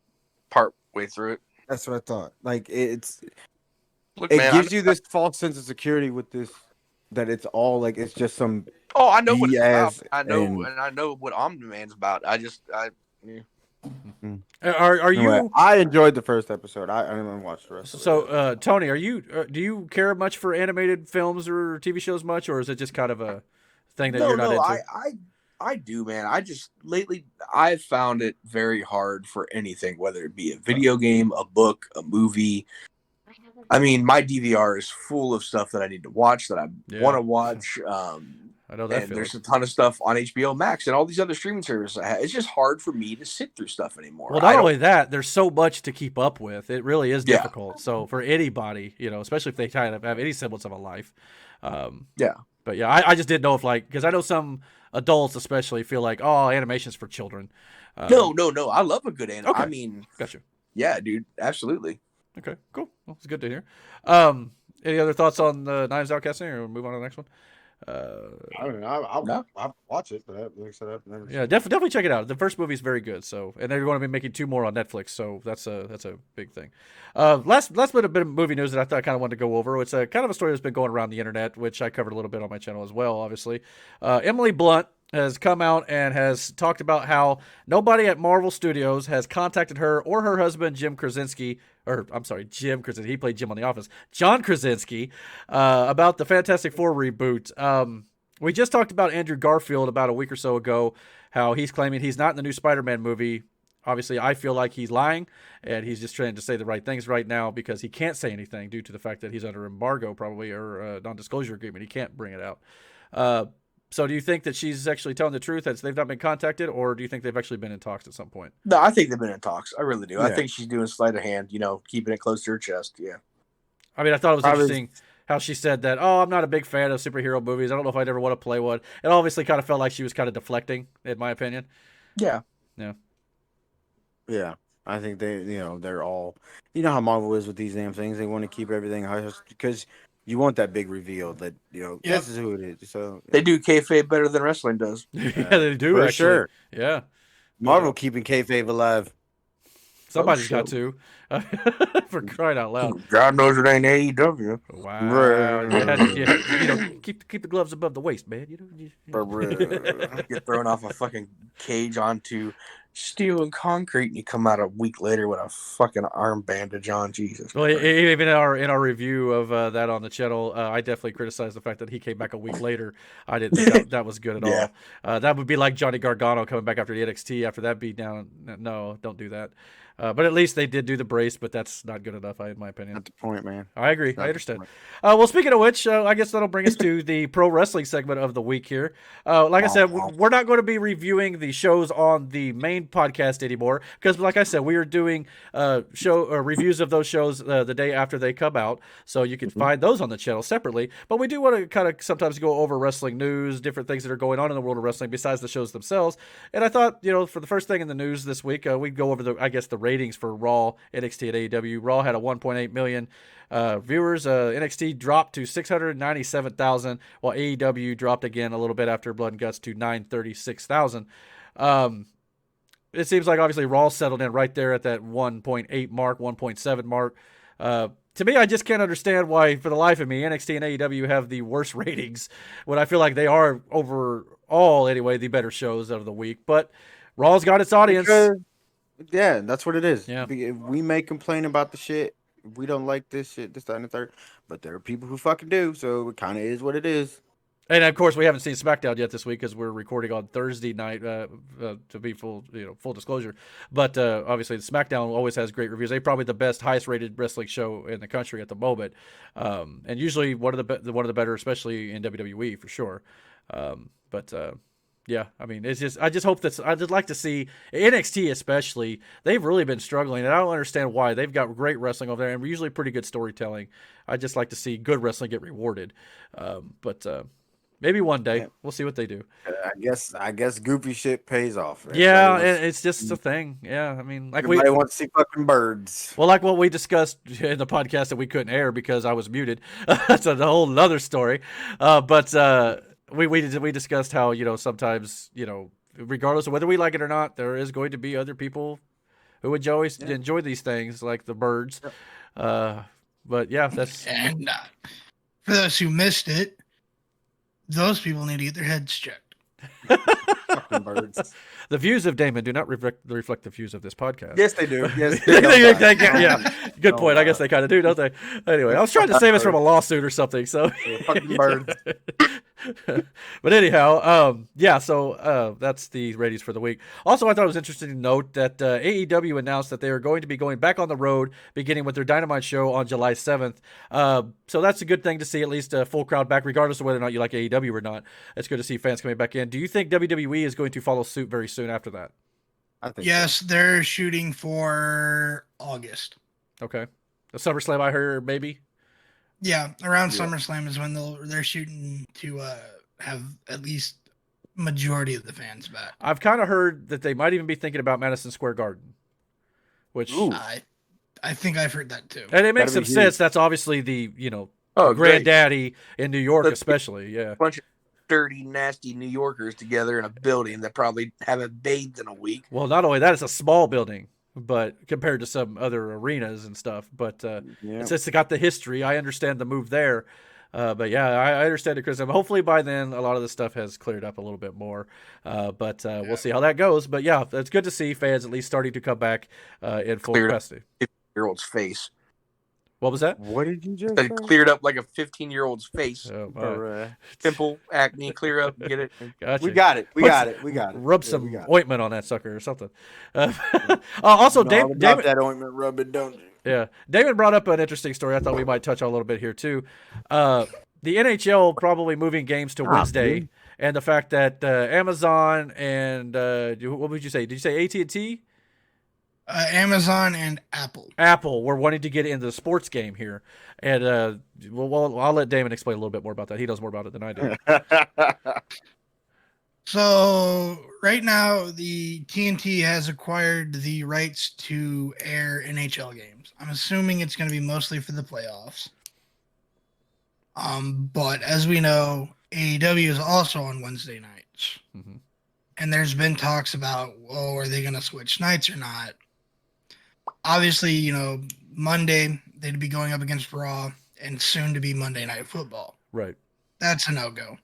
[SPEAKER 3] part way through it.
[SPEAKER 4] That's what I thought. Like it
[SPEAKER 3] Look,
[SPEAKER 4] gives
[SPEAKER 3] man,
[SPEAKER 4] you this false sense of security with this, that it's all like it's just some.
[SPEAKER 3] I know what it's
[SPEAKER 4] BS
[SPEAKER 3] about. I know,
[SPEAKER 4] and-
[SPEAKER 3] and I know what Omni-Man's about. I
[SPEAKER 2] Are you?
[SPEAKER 4] Anyway, I enjoyed the first episode. I didn't watch the rest.
[SPEAKER 2] So, Tony, do you care much for animated films or TV shows much, or is it just kind of a thing that you're not into?
[SPEAKER 3] I do, man. I just lately I've found it very hard for anything, whether it be a video game, a book, a movie. I mean, my DVR is full of stuff that I need to watch, that I want to watch.
[SPEAKER 2] I know that
[SPEAKER 3] and there's
[SPEAKER 2] feeling.
[SPEAKER 3] a ton of stuff on HBO Max and all these other streaming services. It's just hard for me to sit through stuff anymore.
[SPEAKER 2] Well, not only that, there's so much to keep up with. It really is
[SPEAKER 3] Yeah.
[SPEAKER 2] difficult. So for anybody, especially if they kind of have any semblance of a life.
[SPEAKER 3] Yeah.
[SPEAKER 2] But yeah, I just didn't know if because I know some adults especially feel like, oh, animation's for children.
[SPEAKER 3] No. I love a good anime.
[SPEAKER 2] Okay.
[SPEAKER 3] I mean,
[SPEAKER 2] Gotcha.
[SPEAKER 3] yeah, dude, absolutely.
[SPEAKER 2] Okay, cool. Well, it's good to hear. Any other thoughts on the Knives Out casting, or move on to the next one?
[SPEAKER 4] I don't know. I'll watch it, but like I said, I've never.
[SPEAKER 2] Yeah, definitely check it out. The first movie is very good. So, and they're going to be making 2 more on Netflix. So that's a big thing. Last bit of movie news that I thought I kind of wanted to go over. It's a kind of a story that's been going around the internet, which I covered a little bit on my channel as well. Obviously, Emily Blunt has come out and has talked about how nobody at Marvel Studios has contacted her or her husband Jim Krasinski. Jim Krasinski. He played Jim on The Office. John Krasinski, about the Fantastic Four reboot. We just talked about Andrew Garfield about a week or so ago, how he's claiming he's not in the new Spider-Man movie. Obviously, I feel like he's lying, and he's just trying to say the right things right now because he can't say anything due to the fact that he's under embargo probably, or a non-disclosure agreement. He can't bring it out. So do you think that she's actually telling the truth, that they've not been contacted, or do you think they've actually been in talks at some point?
[SPEAKER 3] No, I think they've been in talks. I really do.
[SPEAKER 4] Yeah.
[SPEAKER 3] I think she's doing sleight of hand, keeping it close to her chest. Yeah.
[SPEAKER 2] I mean, I thought it was interesting how she said that, I'm not a big fan of superhero movies. I don't know if I'd ever want to play one. It obviously kind of felt like she was kind of deflecting, in my opinion.
[SPEAKER 3] Yeah.
[SPEAKER 2] Yeah.
[SPEAKER 4] Yeah. I think they're all, how Marvel is with these damn things. They want to keep everything hush because you want that big reveal that, this is who it is. So
[SPEAKER 3] They do kayfabe better than wrestling does.
[SPEAKER 2] Yeah, they do,
[SPEAKER 4] for
[SPEAKER 2] actually.
[SPEAKER 4] sure.
[SPEAKER 2] Yeah.
[SPEAKER 4] Marvel keeping kayfabe alive.
[SPEAKER 2] Somebody's got to. For crying out loud.
[SPEAKER 3] God knows it ain't AEW.
[SPEAKER 2] Wow. Keep the gloves above the waist, man.
[SPEAKER 3] Get thrown off a fucking cage onto steel and concrete, and you come out a week later with a fucking arm bandage on. Jesus.
[SPEAKER 2] Well, even in our review of that on the channel, I definitely criticized the fact that he came back a week later. I didn't think that was good at all. That would be like Johnny Gargano coming back after the NXT after that beatdown. No, don't do that. But at least they did do the brace, but that's not good enough, in my opinion.
[SPEAKER 4] Not the point, man.
[SPEAKER 2] I agree. I understand. Well, speaking of which, I guess that'll bring us to the pro wrestling segment of the week here. Like I said, we're not going to be reviewing the shows on the main podcast anymore because, like I said, we are doing reviews of those shows the day after they come out, so you can find those on the channel separately. But we do want to kind of sometimes go over wrestling news, different things that are going on in the world of wrestling besides the shows themselves. And I thought, for the first thing in the news this week, we'd go over the ratings for Raw, NXT, and AEW. Raw had a 1.8 million viewers. NXT dropped to 697,000, while AEW dropped again a little bit after Blood and Guts to 936,000. It seems like obviously Raw settled in right there at that 1.8 mark, 1.7 mark. To me, I just can't understand why, for the life of me, NXT and AEW have the worst ratings when I feel like they are overall, anyway, the better shows of the week. But Raw's got its audience.
[SPEAKER 4] Yeah, that's what it is.
[SPEAKER 2] Yeah.
[SPEAKER 4] We may complain about the shit. We don't like this shit, this, that, and the third. But there are people who fucking do, so it kind of is what it is.
[SPEAKER 2] And of course, we haven't seen Smackdown yet this week because we're recording on Thursday night. To be full disclosure, but obviously, the Smackdown always has great reviews. They're probably the best, highest-rated wrestling show in the country at the moment, and usually one of the better, especially in WWE for sure. Yeah, I mean, I just hope that I'd like to see NXT especially. They've really been struggling, and I don't understand why. They've got great wrestling over there, and usually pretty good storytelling. I just like to see good wrestling get rewarded. Maybe one day we'll see what they do.
[SPEAKER 4] I guess goofy shit pays off. Right?
[SPEAKER 2] Yeah, it's just a thing. Yeah, I mean, like
[SPEAKER 4] everybody wants to see fucking birds.
[SPEAKER 2] Well, like what we discussed in the podcast that we couldn't air because I was muted. That's a whole other story. We discussed how, sometimes, regardless of whether we like it or not, there is going to be other people who would always enjoy these things, like the birds. But yeah, that's.
[SPEAKER 5] And for those who missed it, those people need to get their heads checked.
[SPEAKER 4] Fucking birds.
[SPEAKER 2] The views of Damon do not reflect the views of this podcast.
[SPEAKER 4] Yes, they do. Yes,
[SPEAKER 2] yeah. Good point. I guess they kind of do, don't they? Anyway, I was trying to save us from a lawsuit or something. So
[SPEAKER 4] fucking birds.
[SPEAKER 2] But anyhow, so that's the ratings for the week. Also, I thought it was interesting to note that AEW announced that they are going to be going back on the road, beginning with their Dynamite show on July 7th. So that's a good thing to see, at least a full crowd back, regardless of whether or not you like AEW or not. It's good to see fans coming back in. Do you think WWE is going to follow suit very soon after that?
[SPEAKER 4] I think
[SPEAKER 5] yes, they're shooting for August.
[SPEAKER 2] Okay. The SummerSlam, I heard, maybe?
[SPEAKER 5] Yeah, around SummerSlam is when they're shooting to have at least majority of the fans back.
[SPEAKER 2] I've kind of heard that they might even be thinking about Madison Square Garden, which
[SPEAKER 5] I think I've heard that too.
[SPEAKER 2] And it makes some sense. That's obviously the granddaddy in New York, especially. Yeah,
[SPEAKER 3] dirty, nasty New Yorkers together in a building that probably haven't bathed in a week.
[SPEAKER 2] Well, not only that, it's a small building, but compared to some other arenas and stuff. But it's got the history. I understand the move there. But yeah, I understand the criticism. Hopefully by then, a lot of this stuff has cleared up a little bit more. But we'll see how that goes. But yeah, it's good to see fans at least starting to come back in full capacity.
[SPEAKER 3] 15-year-old's face.
[SPEAKER 2] What was that?
[SPEAKER 4] What did you just
[SPEAKER 3] That
[SPEAKER 4] say?
[SPEAKER 3] cleared up like a 15-year-old's face.
[SPEAKER 2] Oh, my.
[SPEAKER 3] Pimple, acne, clear up, get it.
[SPEAKER 2] Gotcha.
[SPEAKER 4] We got it. We got it.
[SPEAKER 2] Rub some ointment on that sucker or something. Also, Damon,
[SPEAKER 4] that ointment, rub it, don't you?
[SPEAKER 2] Yeah, Damon brought up an interesting story. I thought we might touch on a little bit here too. The NHL probably moving games to Wednesday, and the fact that Amazon and what would you say? Did you say AT&T?
[SPEAKER 5] Amazon and Apple.
[SPEAKER 2] Apple were wanting to get into the sports game here, and well, I'll let Damon explain a little bit more about that. He knows more about it than I do.
[SPEAKER 5] So right now, the TNT has acquired the rights to air NHL games. I'm assuming it's going to be mostly for the playoffs. But as we know, AEW is also on Wednesday nights.
[SPEAKER 2] Mm-hmm.
[SPEAKER 5] And there's been talks about, are they going to switch nights or not? Obviously, Monday, they'd be going up against Raw and soon to be Monday Night Football.
[SPEAKER 2] Right.
[SPEAKER 5] That's a no-go.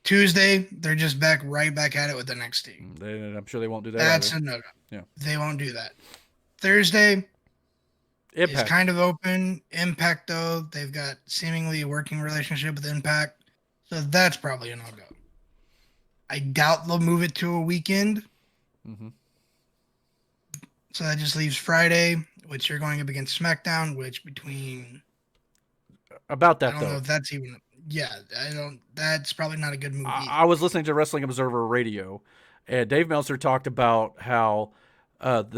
[SPEAKER 5] Tuesday, they're just right back at it with NXT.
[SPEAKER 2] I'm sure they won't do that.
[SPEAKER 5] That's
[SPEAKER 2] either.
[SPEAKER 5] a no-go.
[SPEAKER 2] Yeah.
[SPEAKER 5] They won't do that. Thursday is kind of open. Impact, though, they've got seemingly a working relationship with Impact. So that's probably a no-go. I doubt they'll move it to a weekend.
[SPEAKER 2] Mm-hmm.
[SPEAKER 5] So that just leaves Friday, which you're going up against SmackDown, which
[SPEAKER 2] about that,
[SPEAKER 5] I don't know if that's even... Yeah, that's probably not a good move.
[SPEAKER 2] I was listening to Wrestling Observer Radio, and Dave Meltzer talked about how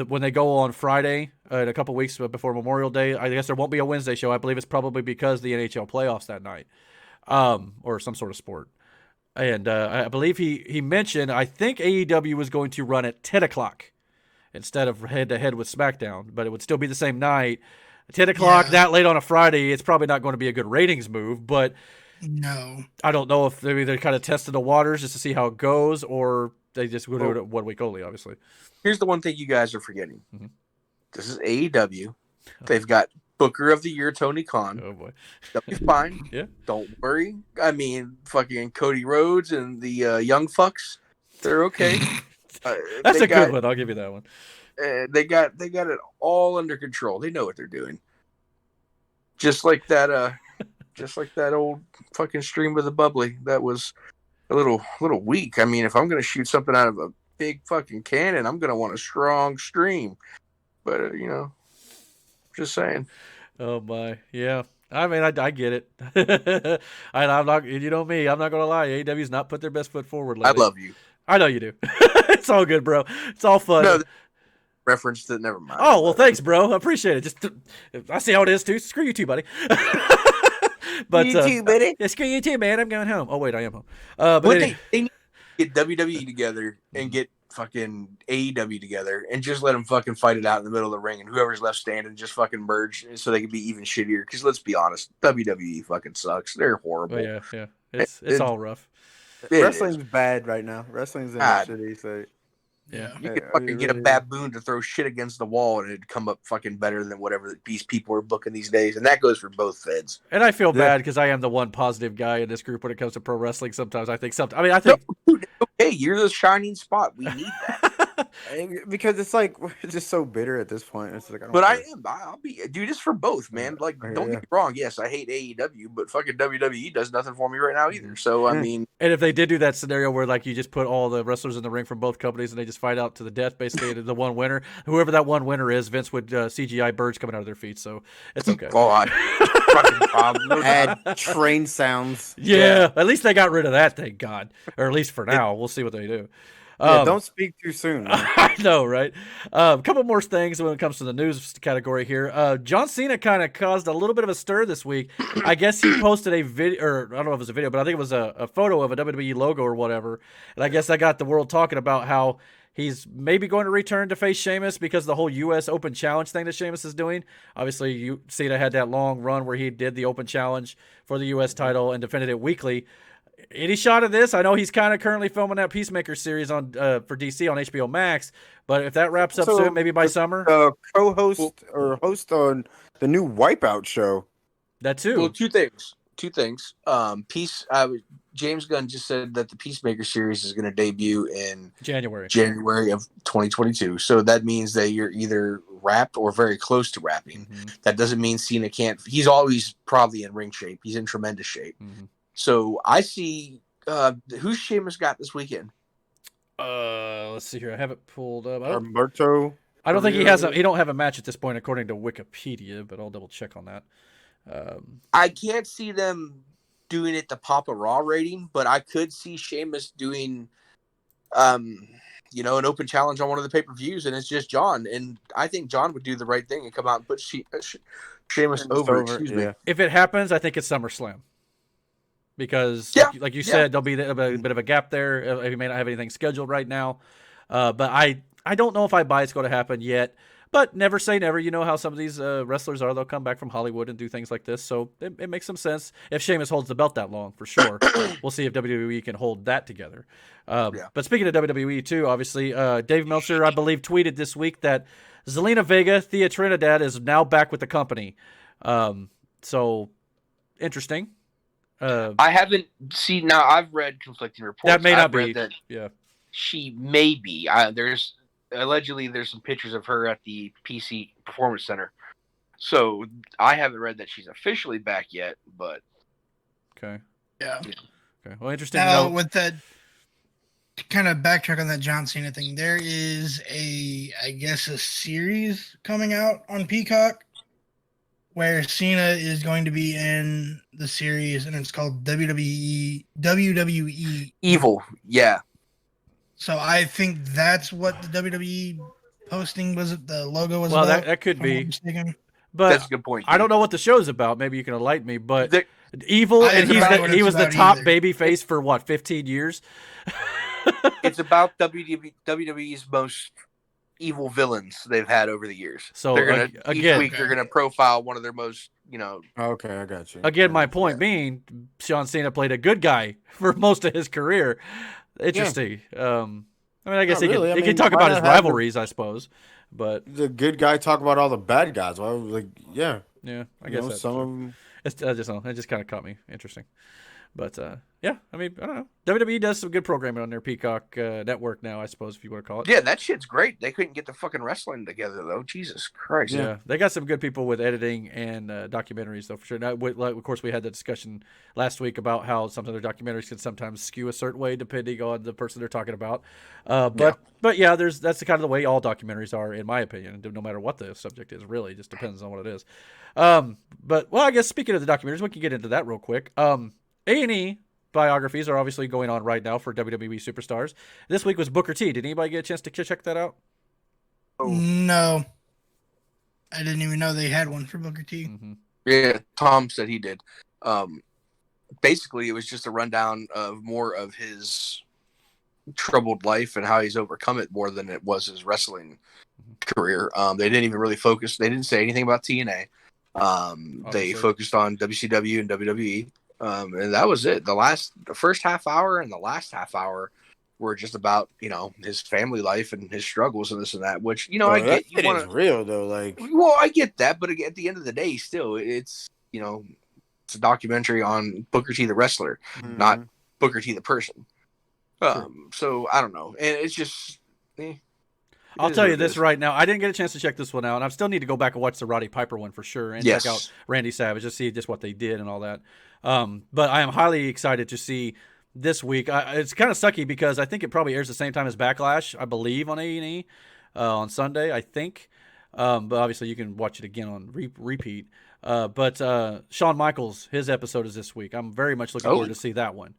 [SPEAKER 2] when they go on Friday in a couple weeks before Memorial Day, I guess there won't be a Wednesday show. I believe it's probably because the NHL playoffs that night, or some sort of sport. And I believe he mentioned, I think AEW was going to run at 10 o'clock instead of head-to-head with SmackDown, but it would still be the same night. 10 o'clock that late on a Friday, it's probably not going to be a good ratings move, but
[SPEAKER 5] no,
[SPEAKER 2] I don't know if they're kind of testing the waters just to see how it goes, or they just will do it 1 week only, obviously.
[SPEAKER 3] Here's the one thing you guys are forgetting.
[SPEAKER 2] Mm-hmm.
[SPEAKER 3] This is AEW. They've got Booker of the Year, Tony Khan.
[SPEAKER 2] Oh, boy.
[SPEAKER 3] They'll be fine.
[SPEAKER 2] Yeah.
[SPEAKER 3] Don't worry. I mean, fucking Cody Rhodes and the Young Fucks, they're okay.
[SPEAKER 2] That's a good one. I'll give you that one.
[SPEAKER 3] They got it all under control. They know what they're doing. Just like that old fucking stream with the bubbly. That was a little weak. I mean, if I'm gonna shoot something out of a big fucking cannon, I'm gonna want a strong stream. But just saying.
[SPEAKER 2] Oh my, yeah. I mean, I get it. I'm not. You know me. I'm not gonna lie. AEW's not put their best foot forward lately.
[SPEAKER 3] I love you.
[SPEAKER 2] I know you do. It's all good, bro. It's all fun.
[SPEAKER 3] No, reference to never mind.
[SPEAKER 2] Oh well, thanks, bro. I appreciate it. Just I see how it is too. Screw you too, buddy. But
[SPEAKER 3] you too, buddy.
[SPEAKER 2] Yeah, screw you too, man. I'm going home. Oh wait, I am home. But
[SPEAKER 3] they need to get WWE together and get fucking AEW together and just let them fucking fight it out in the middle of the ring, and whoever's left standing just fucking merge so they can be even shittier. Because let's be honest, WWE fucking sucks. They're horrible.
[SPEAKER 2] Oh, yeah. It's all rough.
[SPEAKER 4] Wrestling's bad right now. Wrestling's in a shitty state.
[SPEAKER 2] Yeah.
[SPEAKER 3] You could fucking get a baboon to throw shit against the wall and it'd come up fucking better than whatever these people are booking these days. And that goes for both feds.
[SPEAKER 2] And I feel bad because I am the one positive guy in this group when it comes to pro wrestling. Sometimes I think
[SPEAKER 3] hey, you're the shining spot. We need that.
[SPEAKER 4] Because it's like we're just so bitter at this point. It's like,
[SPEAKER 3] I'll be, dude. It's for both, man. Like, don't get me wrong. Yes, I hate AEW, but fucking WWE does nothing for me right now either. So I mean,
[SPEAKER 2] and if they did do that scenario where like you just put all the wrestlers in the ring from both companies and they just fight out to the death, basically the one winner, whoever that one winner is, Vince would CGI birds coming out of their feet. So it's okay.
[SPEAKER 3] God.
[SPEAKER 4] Add train sounds.
[SPEAKER 2] Yeah, at least they got rid of that, thank God. Or at least for now. We'll see what they do.
[SPEAKER 4] Don't speak too soon.
[SPEAKER 2] I know, right? A couple more things when it comes to the news category here. John Cena kind of caused a little bit of a stir this week. I guess he posted a video, or I don't know if it was a video, but I think it was a photo of a WWE logo or whatever. And I guess that got the world talking about how he's maybe going to return to face Sheamus because of the whole U.S. Open Challenge thing that Sheamus is doing. Obviously, Cena had that long run where he did the Open Challenge for the U.S. title and defended it weekly. any shot of this? I know he's kind of currently filming that Peacemaker series on for DC on HBO Max, but if that wraps up soon, maybe by summer.
[SPEAKER 4] Co-host or host on the new Wipeout show.
[SPEAKER 2] That too.
[SPEAKER 3] Well, two things. James Gunn just said that the Peacemaker series is going to debut in
[SPEAKER 2] January
[SPEAKER 3] of 2022. So that means that you're either wrapped or very close to wrapping.
[SPEAKER 2] Mm-hmm.
[SPEAKER 3] That doesn't mean Cena can't. He's always probably in ring shape. He's in tremendous shape.
[SPEAKER 2] Mm-hmm.
[SPEAKER 3] So I see who's Sheamus got this weekend.
[SPEAKER 2] Let's see here. I have it pulled up.
[SPEAKER 4] Humberto.
[SPEAKER 2] I don't think he has. He don't have a match at this point, according to Wikipedia. But I'll double check on that.
[SPEAKER 3] I can't see them doing it to pop a Raw rating, but I could see Sheamus doing, an open challenge on one of the pay-per-views, and it's just John. And I think John would do the right thing and come out and put Sheamus over. Excuse me.
[SPEAKER 2] If it happens, I think it's SummerSlam. Because, like you said, there'll be a bit of a gap there. He may not have anything scheduled right now. But I don't know if I buy it's going to happen yet. But never say never. You know how some of these wrestlers are. They'll come back from Hollywood and do things like this. So it makes some sense. If Sheamus holds the belt that long, for sure. We'll see if WWE can hold that together. But speaking of WWE, too, obviously, Dave Meltzer, I believe, tweeted this week that Zelina Vega, Thea Trinidad, is now back with the company. So, interesting.
[SPEAKER 3] I haven't seen. Now, I've read conflicting reports.
[SPEAKER 2] That may not be.
[SPEAKER 3] That
[SPEAKER 2] yeah.
[SPEAKER 3] She may be. Allegedly, there's some pictures of her at the PC Performance Center. So I haven't read that she's officially back yet, but
[SPEAKER 2] okay,
[SPEAKER 5] yeah.
[SPEAKER 2] Okay, well, interesting.
[SPEAKER 5] Now, with that, kind of backtrack on that John Cena thing, there is a series coming out on Peacock where Cena is going to be in the series, and it's called WWE
[SPEAKER 3] Evil. Yeah.
[SPEAKER 5] So I think that's what the WWE posting was. The logo was.
[SPEAKER 2] Well,
[SPEAKER 5] about,
[SPEAKER 2] that could be.
[SPEAKER 3] But that's a good point.
[SPEAKER 2] I don't know what the show's about. Maybe you can enlighten me. But evil, and he was the top baby face for what, 15 years.
[SPEAKER 3] It's about WWE's most evil villains they've had over the years.
[SPEAKER 2] So
[SPEAKER 3] they're gonna each week they're gonna profile one of their most,
[SPEAKER 4] Okay, I got you.
[SPEAKER 2] Again, my point being, John Cena played a good guy for most of his career. Interesting. Yeah. I guess he can talk about his rivalries, I suppose. But
[SPEAKER 4] the good guy talk about all the bad guys. Well,
[SPEAKER 2] yeah. I guess that's
[SPEAKER 4] some of them.
[SPEAKER 2] It just kind of caught me interesting. But I don't know. WWE does some good programming on their Peacock network now, I suppose, if you want to call it.
[SPEAKER 3] Yeah, that shit's great. They couldn't get the fucking wrestling together though. Jesus Christ.
[SPEAKER 2] Yeah, they got some good people with editing and documentaries though, for sure. Now, of course, we had the discussion last week about how some of their documentaries can sometimes skew a certain way depending on the person they're talking about. But yeah, that's the kind of the way all documentaries are, in my opinion. No matter what the subject is, really, it just depends on what it is. I guess speaking of the documentaries, we can get into that real quick. A&E biographies are obviously going on right now for WWE superstars. This week was Booker T. Did anybody get a chance to check that out?
[SPEAKER 5] No. I didn't even know they had one for Booker T.
[SPEAKER 2] Mm-hmm.
[SPEAKER 3] Yeah, Tom said he did. Basically, it was just a rundown of more of his troubled life and how he's overcome it more than it was his wrestling career. They didn't even really focus. They didn't say anything about TNA. They focused on WCW and WWE. And that was it. The first half hour and the last half hour were just about, his family life and his struggles and this and that, which, I get.
[SPEAKER 4] It is real though.
[SPEAKER 3] Well, I get that, but at the end of the day, still, it's, it's a documentary on Booker T, the wrestler, not Booker T, the person. So I don't know. And it's just,
[SPEAKER 2] I'll tell you this right now. I didn't get a chance to check this one out, and I still need to go back and watch the Roddy Piper one for sure, and check out Randy Savage to see just what they did and all that. But I am highly excited to see this week. It's kind of sucky because I think it probably airs the same time as Backlash, I believe, on A&E on Sunday, I think. But obviously you can watch it again on repeat. But Shawn Michaels, his episode is this week. I'm very much looking forward to see that one.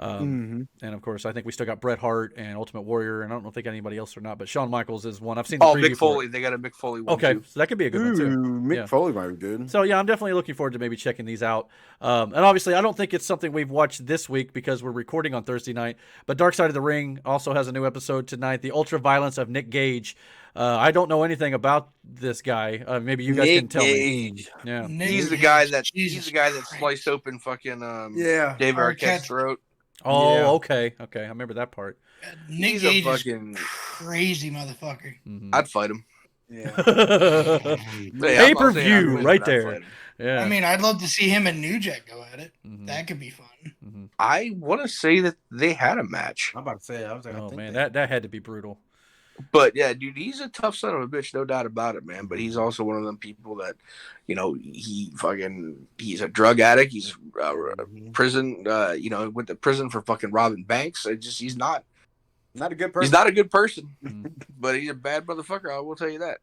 [SPEAKER 2] And of course, I think we still got Bret Hart and Ultimate Warrior, and I don't think anybody else or not, but Shawn Michaels is one. I've seen the preview
[SPEAKER 3] Mick Foley. They got a Mick Foley one.
[SPEAKER 2] Okay,
[SPEAKER 3] too.
[SPEAKER 2] so that could be a good one too.
[SPEAKER 4] Mick Foley might be good.
[SPEAKER 2] So yeah, I'm definitely looking forward to maybe checking these out. And obviously, I don't think it's something we've watched this week because we're recording on Thursday night. But Dark Side of the Ring also has a new episode tonight. The Ultra Violence of Nick Gage. I don't know anything about this guy. Maybe you guys can tell me. Yeah,
[SPEAKER 3] he's the guy that sliced open fucking David Arquette's throat.
[SPEAKER 2] Oh,
[SPEAKER 3] Yeah.
[SPEAKER 2] okay. I remember that part.
[SPEAKER 5] Nick
[SPEAKER 3] He's
[SPEAKER 5] Gage
[SPEAKER 3] a
[SPEAKER 5] is
[SPEAKER 3] fucking.
[SPEAKER 5] crazy motherfucker.
[SPEAKER 2] Mhm.
[SPEAKER 3] I'd fight him.
[SPEAKER 4] Yeah.
[SPEAKER 3] Hey, I'm not saying I'd
[SPEAKER 2] Pay-per-view
[SPEAKER 3] win,
[SPEAKER 2] right
[SPEAKER 3] but I'd
[SPEAKER 2] there.
[SPEAKER 3] fight him.
[SPEAKER 2] Yeah.
[SPEAKER 5] I mean, I'd love to see him and New Jack go at it.
[SPEAKER 2] Mhm.
[SPEAKER 5] That could be fun.
[SPEAKER 2] Mhm.
[SPEAKER 3] I want to say that they had a match,
[SPEAKER 6] I'm about to say, I was like, I
[SPEAKER 2] Oh
[SPEAKER 6] think
[SPEAKER 2] man,
[SPEAKER 6] they-
[SPEAKER 2] that had to be brutal.
[SPEAKER 3] but yeah, dude, he's a tough son of a bitch, no doubt about it, man. But he's also one of them people that, he's a drug addict. He's prison. Went to prison for fucking robbing banks. He's not
[SPEAKER 6] not a good person.
[SPEAKER 3] He's not a good person,
[SPEAKER 2] Mhm.
[SPEAKER 3] but he's a bad motherfucker. I will tell you that.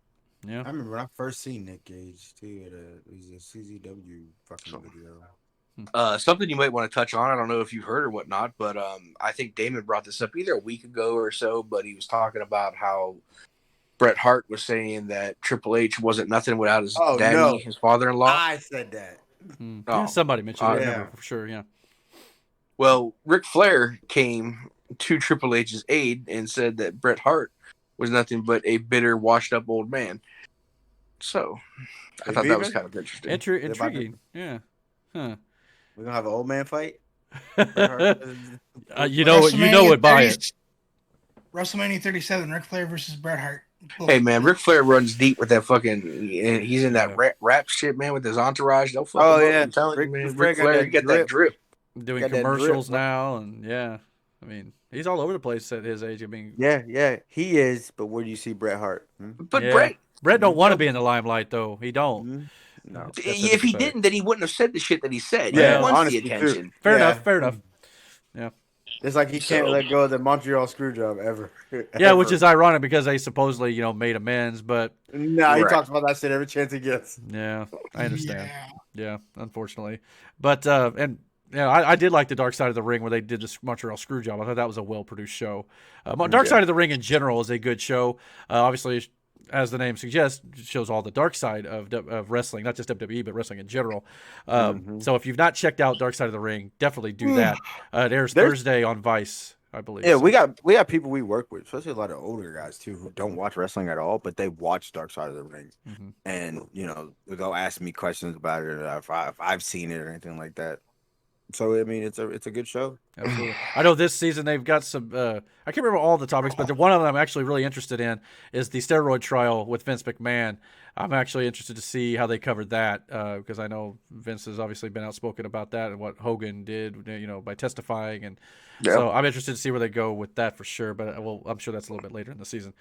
[SPEAKER 2] Yeah.
[SPEAKER 6] I remember when I first seen Nick Gage too at a CZW fucking video.
[SPEAKER 3] Something you might want to touch on. I don't know if you've heard or whatnot, but I think Damon brought this up either a week ago or so. But he was talking about how Bret Hart was saying that Triple H wasn't nothing without his daddy,
[SPEAKER 4] no.
[SPEAKER 3] his father-in-law.
[SPEAKER 6] I said that.
[SPEAKER 2] Mm.
[SPEAKER 3] Oh.
[SPEAKER 2] Yeah, somebody mentioned it. I
[SPEAKER 6] Yeah.
[SPEAKER 2] remember for sure. Yeah.
[SPEAKER 3] Well, Ric Flair came to Triple H's aid and said that Bret Hart was nothing but a bitter, washed-up old man. So, I thought that was kind of interesting.
[SPEAKER 2] Intriguing. Yeah. Huh.
[SPEAKER 4] We're gonna have an old man fight.
[SPEAKER 2] You would buy it.
[SPEAKER 5] WrestleMania 37, Ric Flair versus Bret Hart.
[SPEAKER 3] Hey man, Ric Flair runs deep with that fucking. He's in that rap shit, man, with his entourage. They'll fuck him up. I'm telling you, man. Ric Flair, you got that drip.
[SPEAKER 2] Doing
[SPEAKER 4] Got that
[SPEAKER 2] commercials
[SPEAKER 4] drip.
[SPEAKER 2] now, and yeah, I mean, he's all over the place at his age. I mean,
[SPEAKER 4] Yeah, he is. But where do you see Bret Hart?
[SPEAKER 3] But
[SPEAKER 2] yeah. Brett don't want to be in the limelight though. He don't.
[SPEAKER 4] Mhm. No.
[SPEAKER 3] if he didn't, then he wouldn't have said the shit that he said.
[SPEAKER 2] Yeah,
[SPEAKER 3] he wants the
[SPEAKER 4] honestly,
[SPEAKER 3] attention.
[SPEAKER 2] Fair
[SPEAKER 4] Yeah.
[SPEAKER 2] enough. Fair enough.
[SPEAKER 4] It's like he can't
[SPEAKER 3] So-
[SPEAKER 4] let go of the Montreal screw job ever.
[SPEAKER 2] Yeah, which is ironic because they supposedly made amends, but
[SPEAKER 4] no, he
[SPEAKER 3] Right.
[SPEAKER 4] talks about that shit every chance he gets.
[SPEAKER 2] yeah, I understand.
[SPEAKER 5] Yeah.
[SPEAKER 2] Yeah, unfortunately, but I did like the Dark Side of the Ring where they did this Montreal Screwjob. I thought that was a well-produced show. Dark Side of the Ring in general is a good show. Obviously, as the name suggests, it shows all the dark side of wrestling, not just WWE, but wrestling in general. So if you've not checked out Dark Side of the Ring, definitely do that. It airs Thursday on Vice, I believe.
[SPEAKER 4] Yeah,
[SPEAKER 2] So,
[SPEAKER 4] we got people we work with, especially a lot of older guys too, who don't watch wrestling at all, but they watch Dark Side of the Ring,
[SPEAKER 2] Mhm.
[SPEAKER 4] and they'll ask me questions about it, or if I've seen it or anything like that. So I mean, it's a good show.
[SPEAKER 2] Absolutely. I know this season they've got some. I can't remember all the topics, but one of them I'm actually really interested in is the steroid trial with Vince McMahon. I'm actually interested to see how they covered that because I know Vince has obviously been outspoken about that and what Hogan did, by testifying, and so I'm interested to see where they go with that for sure. But I'm sure that's a little bit later in the season.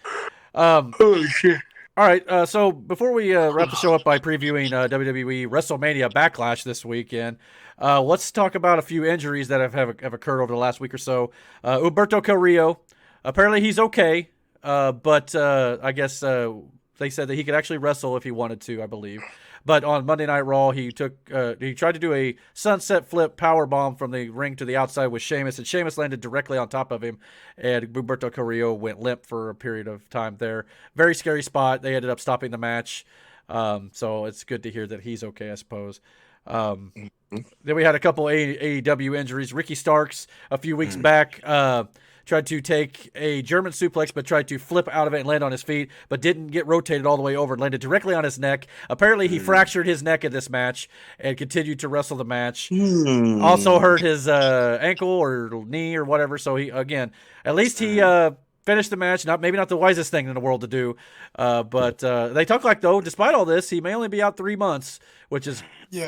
[SPEAKER 3] Holy shit.
[SPEAKER 2] All right, so before we wrap the show up by previewing WWE WrestleMania Backlash this weekend, let's talk about a few injuries that have occurred over the last week or so. Humberto Carrillo, apparently he's okay, but I guess they said that he could actually wrestle if he wanted to, I believe. But on Monday Night Raw, he tried to do a sunset flip power bomb from the ring to the outside with Sheamus, and Sheamus landed directly on top of him, and Humberto Carrillo went limp for a period of time there. Very scary spot. They ended up stopping the match, so it's good to hear that he's okay, I suppose. Then we had a couple AEW injuries. Ricky Starks a few weeks back tried to take a German suplex, but tried to flip out of it and land on his feet, but didn't get rotated all the way over and landed directly on his neck. Apparently, he fractured his neck in this match and continued to wrestle the match. Also hurt his ankle or knee or whatever. So at least he finished the match. Maybe not the wisest thing in the world to do, but they talk like though, despite all this, he may only be out 3 months, which is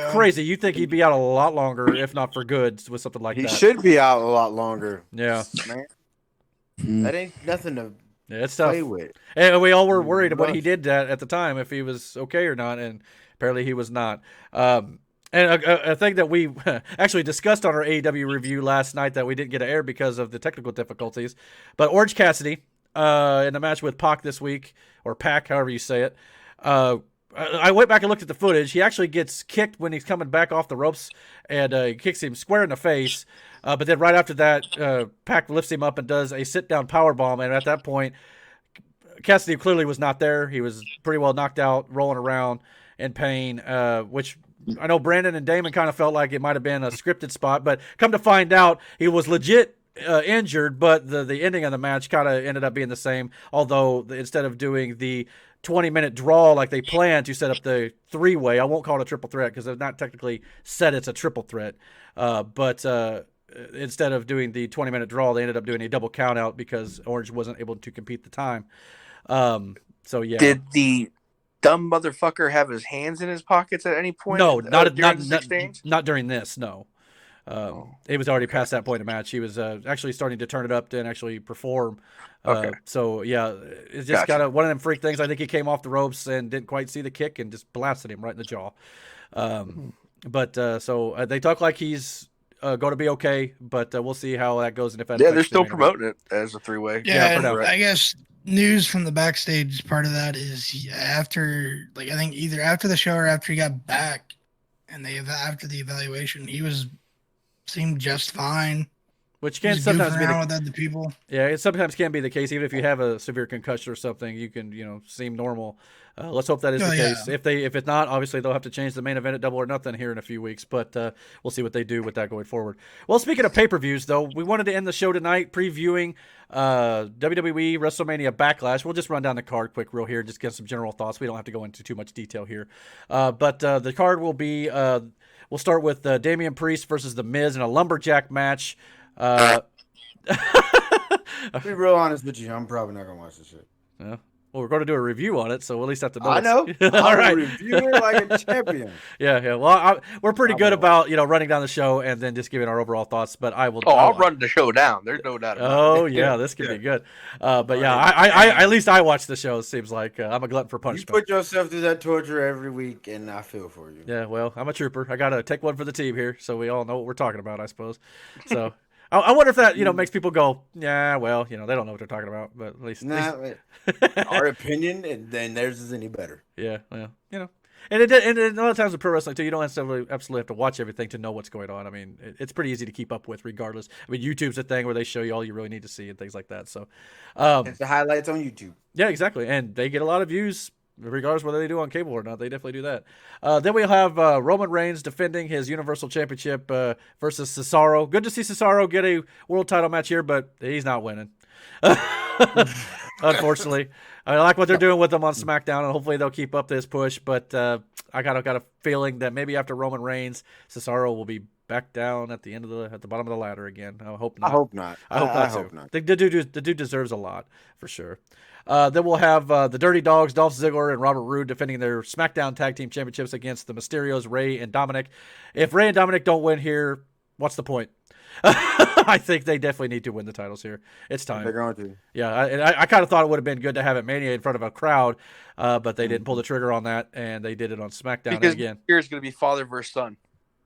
[SPEAKER 2] crazy. You'd think he'd be out a lot longer, if not for good, with something like
[SPEAKER 4] He
[SPEAKER 2] that.
[SPEAKER 4] should be out a lot longer.
[SPEAKER 2] Yeah.
[SPEAKER 4] Man. That ain't nothing to
[SPEAKER 2] Yeah, it's tough.
[SPEAKER 4] play with.
[SPEAKER 2] And we all were worried about what he did at the time, if he was okay or not, and apparently he was not. And a thing that we actually discussed on our AEW review last night that we didn't get to air because of the technical difficulties, but Orange Cassidy in the match with Pac this week, or Pac, however you say it, I went back and looked at the footage. He actually gets kicked when he's coming back off the ropes, and he kicks him square in the face. But then right after that, Pac lifts him up and does a sit-down powerbomb. And at that point, Cassidy clearly was not there. He was pretty well knocked out, rolling around in pain, which I know Brandon and Damon kind of felt like it might have been a scripted spot. But come to find out, he was legit injured, but the ending of the match kind of ended up being the same. Although instead of doing the 20-minute draw like they planned to set up the three-way, I won't call it a triple threat because they've not technically said it's a triple threat. But instead of doing the 20-minute draw, they ended up doing a double count out because Orange wasn't able to compete the time. So yeah.
[SPEAKER 3] Did the dumb motherfucker have his hands in his pockets at any point?
[SPEAKER 2] No,
[SPEAKER 3] during this exchange?
[SPEAKER 2] not during this. No. He was already past that point in the match. He was actually starting to turn it up and actually perform. So yeah, it's just kind of one of them freak things. I think he came off the ropes and didn't quite see the kick and just blasted him right in the jaw. So they talk like he's going to be okay, but we'll see how that goes and if that.
[SPEAKER 3] Yeah, they're still promoting it as a 3-way.
[SPEAKER 5] Yeah, I guess news from the backstage part of that is after, like, I think either after the show or after he got back, and after the evaluation, he seemed just fine.
[SPEAKER 2] Which can sometimes be
[SPEAKER 5] with other people.
[SPEAKER 2] Yeah, it sometimes can be the case. Even if you have a severe concussion or something, you can seem normal. Let's hope that is the case. If it's not, obviously they'll have to change the main event at Double or Nothing here in a few weeks. But we'll see what they do with that going forward. Well, speaking of pay-per-views, though, we wanted to end the show tonight previewing WWE WrestleMania Backlash. We'll just run down the card quick real here, just get some general thoughts. We don't have to go into too much detail here. But the card will be, we'll start with Damian Priest versus The Miz in a lumberjack match.
[SPEAKER 6] To be real honest with you, I'm probably not gonna watch this shit.
[SPEAKER 2] Yeah. Well, we're going to do a review on it, so we'll at least have to know.
[SPEAKER 6] I know.
[SPEAKER 2] All right.
[SPEAKER 6] Review it like a champion.
[SPEAKER 2] Yeah. Well, we're pretty good about running down the show and then just giving our overall thoughts. But I will.
[SPEAKER 3] I'll run the show down. There's no doubt about it.
[SPEAKER 2] Oh yeah, this could be good. But yeah, I at least I watch the show. It seems like I'm a glutton for punishment.
[SPEAKER 6] You put yourself through that torture every week, and I feel for you.
[SPEAKER 2] Yeah. Well, I'm a trooper. I got to take one for the team here, so we all know what we're talking about, I suppose. So. I wonder if that makes people go, yeah, well, they don't know what they're talking about, but at least
[SPEAKER 6] our opinion and then theirs is any better.
[SPEAKER 2] Yeah, well, and a lot of times with pro wrestling too, you don't absolutely have to watch everything to know what's going on. I mean, it's pretty easy to keep up with, regardless. I mean, YouTube's a thing where they show you all you really need to see and things like that. So,
[SPEAKER 6] it's the highlights on YouTube.
[SPEAKER 2] Yeah, exactly, and they get a lot of views. Regardless whether they do on cable or not, they definitely do that. Then we'll have Roman Reigns defending his Universal Championship versus Cesaro. Good to see Cesaro get a world title match here, but he's not winning. Unfortunately. I like what they're doing with him on SmackDown, and hopefully they'll keep up this push. But I got a feeling that maybe after Roman Reigns, Cesaro will be back down at the bottom of the ladder again. I hope not.
[SPEAKER 6] I hope not.
[SPEAKER 2] I hope not. The dude deserves a lot for sure. Then we'll have the Dirty Dogs, Dolph Ziggler and Robert Roode, defending their SmackDown Tag Team Championships against the Mysterios, Ray and Dominic. If Ray and Dominic don't win here, what's the point? I think they definitely need to win the titles here. It's time.
[SPEAKER 6] They're going to.
[SPEAKER 2] Yeah, I kind of thought it would have been good to have it Mania in front of a crowd, but they didn't pull the trigger on that, and they did it on SmackDown
[SPEAKER 3] because
[SPEAKER 2] again.
[SPEAKER 3] Here's going to be father versus son.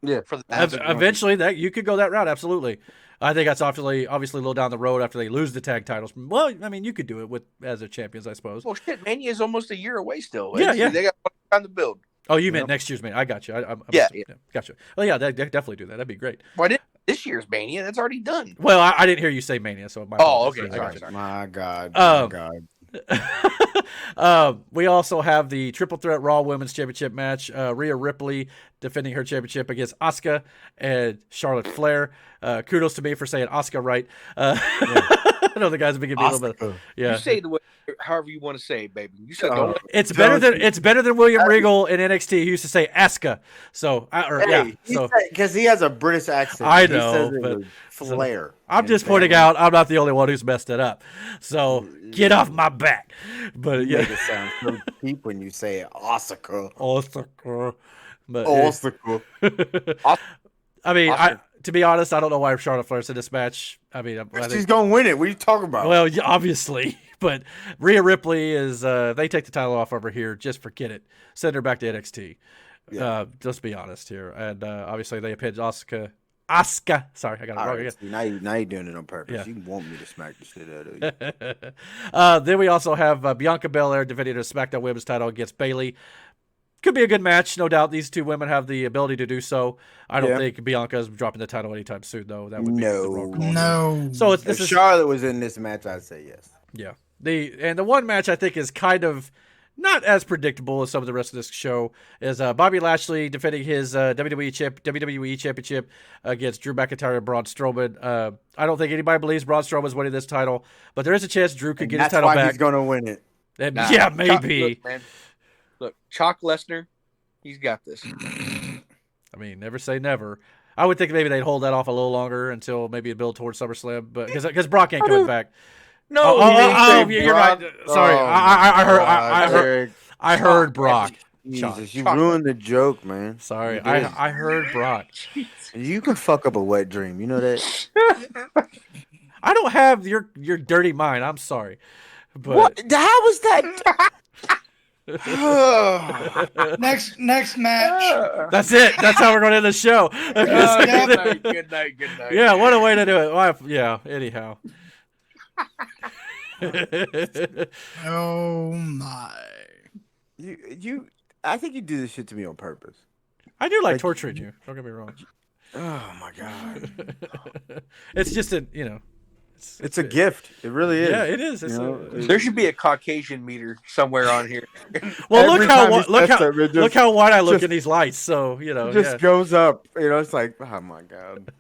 [SPEAKER 6] Yeah,
[SPEAKER 3] for the
[SPEAKER 2] eventually that you could go that route. Absolutely, I think that's obviously a little down the road after they lose the tag titles. Well, I mean, you could do it as a champions, I suppose.
[SPEAKER 3] Well, shit, Mania is almost a year away still.
[SPEAKER 2] Yeah.
[SPEAKER 3] They got time to build.
[SPEAKER 2] Oh, you meant next year's Mania? I got you.
[SPEAKER 3] Yeah,
[SPEAKER 2] gotcha. Well, yeah, they definitely do that. That'd be great.
[SPEAKER 3] Why didn't this year's Mania? That's already done.
[SPEAKER 2] Well, I didn't hear you say Mania, so
[SPEAKER 3] okay.
[SPEAKER 2] Sorry.
[SPEAKER 6] My God.
[SPEAKER 2] We also have the Triple Threat Raw Women's Championship match. Rhea Ripley defending her championship against Asuka and Charlotte Flair. Kudos to me for saying Asuka right. I know the guys have been giving me a little bit. Yeah,
[SPEAKER 3] you say the way, however you want to say it, baby. You said don't.
[SPEAKER 2] It's better than William Regal in NXT. He used to say Asuka. So
[SPEAKER 6] because he has a British accent.
[SPEAKER 2] I know, but
[SPEAKER 6] Flair.
[SPEAKER 2] I'm just pointing out I'm not the only one who's messed it up. So get off my back. But yeah,
[SPEAKER 6] make it sound so cheap when you say Asuka.
[SPEAKER 2] Asuka. But
[SPEAKER 6] Asuka.
[SPEAKER 2] I mean, to be honest, I don't know why Charlotte Flair's in this match. I mean,
[SPEAKER 6] she's gonna win it. What are you talking about?
[SPEAKER 2] Well, obviously, but Rhea Ripley is. They take the title off over here. Just forget it. Send her back to NXT. Yeah. Let's be honest here. And obviously, they pinned Asuka. Sorry, I got it wrong again.
[SPEAKER 6] Now you're doing it on purpose. Yeah. You want me to smack the shit out of you.
[SPEAKER 2] Then we also have Bianca Belair defending her SmackDown Women's title against Bayley. Could be a good match, no doubt. These two women have the ability to do so. I don't think Bianca's dropping the title anytime soon, though. That would be the wrong call.
[SPEAKER 5] No.
[SPEAKER 2] So
[SPEAKER 6] if Charlotte was in this match, I'd say yes.
[SPEAKER 2] Yeah. The one match I think is kind of not as predictable as some of the rest of this show is Bobby Lashley defending his WWE Championship against Drew McIntyre and Braun Strowman. I don't think anybody believes Braun Strowman's winning this title, but there is a chance Drew could get his title back.
[SPEAKER 6] That's why he's going to win it.
[SPEAKER 2] Yeah, maybe.
[SPEAKER 3] Look, Chalk Lesnar, he's got this.
[SPEAKER 2] I mean, never say never. I would think maybe they'd hold that off a little longer until maybe build towards SummerSlam, but because Brock ain't coming back.
[SPEAKER 3] No,
[SPEAKER 2] You're right. Sorry, I heard Brock.
[SPEAKER 4] Jesus, you ruined the joke, man.
[SPEAKER 2] Sorry, I heard Brock.
[SPEAKER 4] You can fuck up a wet dream. You know that?
[SPEAKER 2] I don't have your dirty mind. I'm sorry. But
[SPEAKER 4] What? How was that?
[SPEAKER 5] Next match.
[SPEAKER 2] that's it. That's how we're going to end the show.
[SPEAKER 3] Good night.
[SPEAKER 2] Yeah, what a way to do it. Well, yeah, anyhow.
[SPEAKER 5] Oh my.
[SPEAKER 4] I think you do this shit to me on purpose.
[SPEAKER 2] I do like torturing you. Don't get me wrong.
[SPEAKER 4] Oh my god.
[SPEAKER 2] It's just
[SPEAKER 4] It's a gift. It really is.
[SPEAKER 2] Yeah, it is.
[SPEAKER 3] There should be a Caucasian meter somewhere on here.
[SPEAKER 2] Well,
[SPEAKER 4] Every
[SPEAKER 2] look
[SPEAKER 4] time he says something, it
[SPEAKER 2] look
[SPEAKER 4] just-
[SPEAKER 2] how white I look
[SPEAKER 4] just-
[SPEAKER 2] in these lights. So
[SPEAKER 4] It just goes up. It's like, oh my god.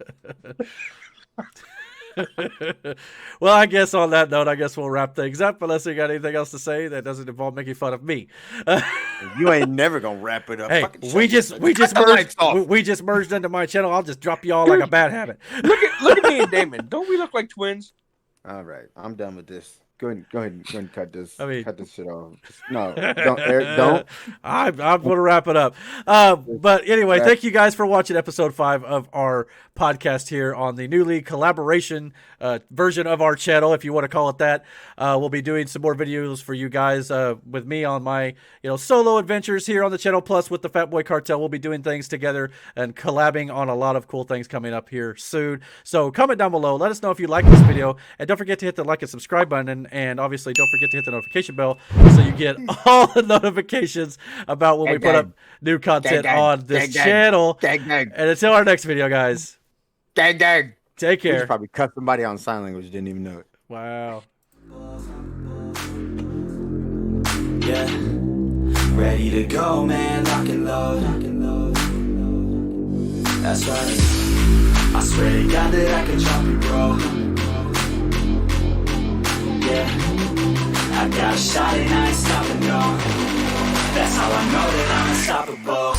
[SPEAKER 2] Well, I guess on that note, we'll wrap things up. Unless you got anything else to say that doesn't involve making fun of me.
[SPEAKER 4] You ain't never gonna wrap it up.
[SPEAKER 2] Hey,
[SPEAKER 4] Fucking
[SPEAKER 2] we just
[SPEAKER 4] cut the
[SPEAKER 2] merged.
[SPEAKER 4] lights off.
[SPEAKER 2] We just merged into my channel. I'll just drop you all like a bad habit.
[SPEAKER 3] Look at me and Damon. Don't we look like twins?
[SPEAKER 4] All right, I'm done with this. Go ahead and cut this.
[SPEAKER 2] I mean-
[SPEAKER 4] cut this shit off. No, don't. Eric, don't.
[SPEAKER 2] I'm going to wrap it up. But anyway, thank you guys for watching episode 5 of our podcast here on the newly collaboration version of our channel, if you want to call it that. We'll be doing some more videos for you guys with me on my solo adventures here on the channel, plus with the Fatboy Cartel. We'll be doing things together and collabing on a lot of cool things coming up here soon. So comment down below. Let us know if you like this video, and don't forget to hit the like and subscribe button, and obviously don't forget to hit the notification bell so you get all the notifications about when we put up new content on this channel. And until our next video, guys, take
[SPEAKER 4] We
[SPEAKER 2] care.
[SPEAKER 4] just probably cut somebody on sign language. Didn't even know it.
[SPEAKER 2] Wow.
[SPEAKER 1] Yeah, ready to go, man, lock and load. That's right. I swear to God that I can chop you, bro. Yeah, I got a shot and I ain't stopping, no. That's how I know that I'm unstoppable.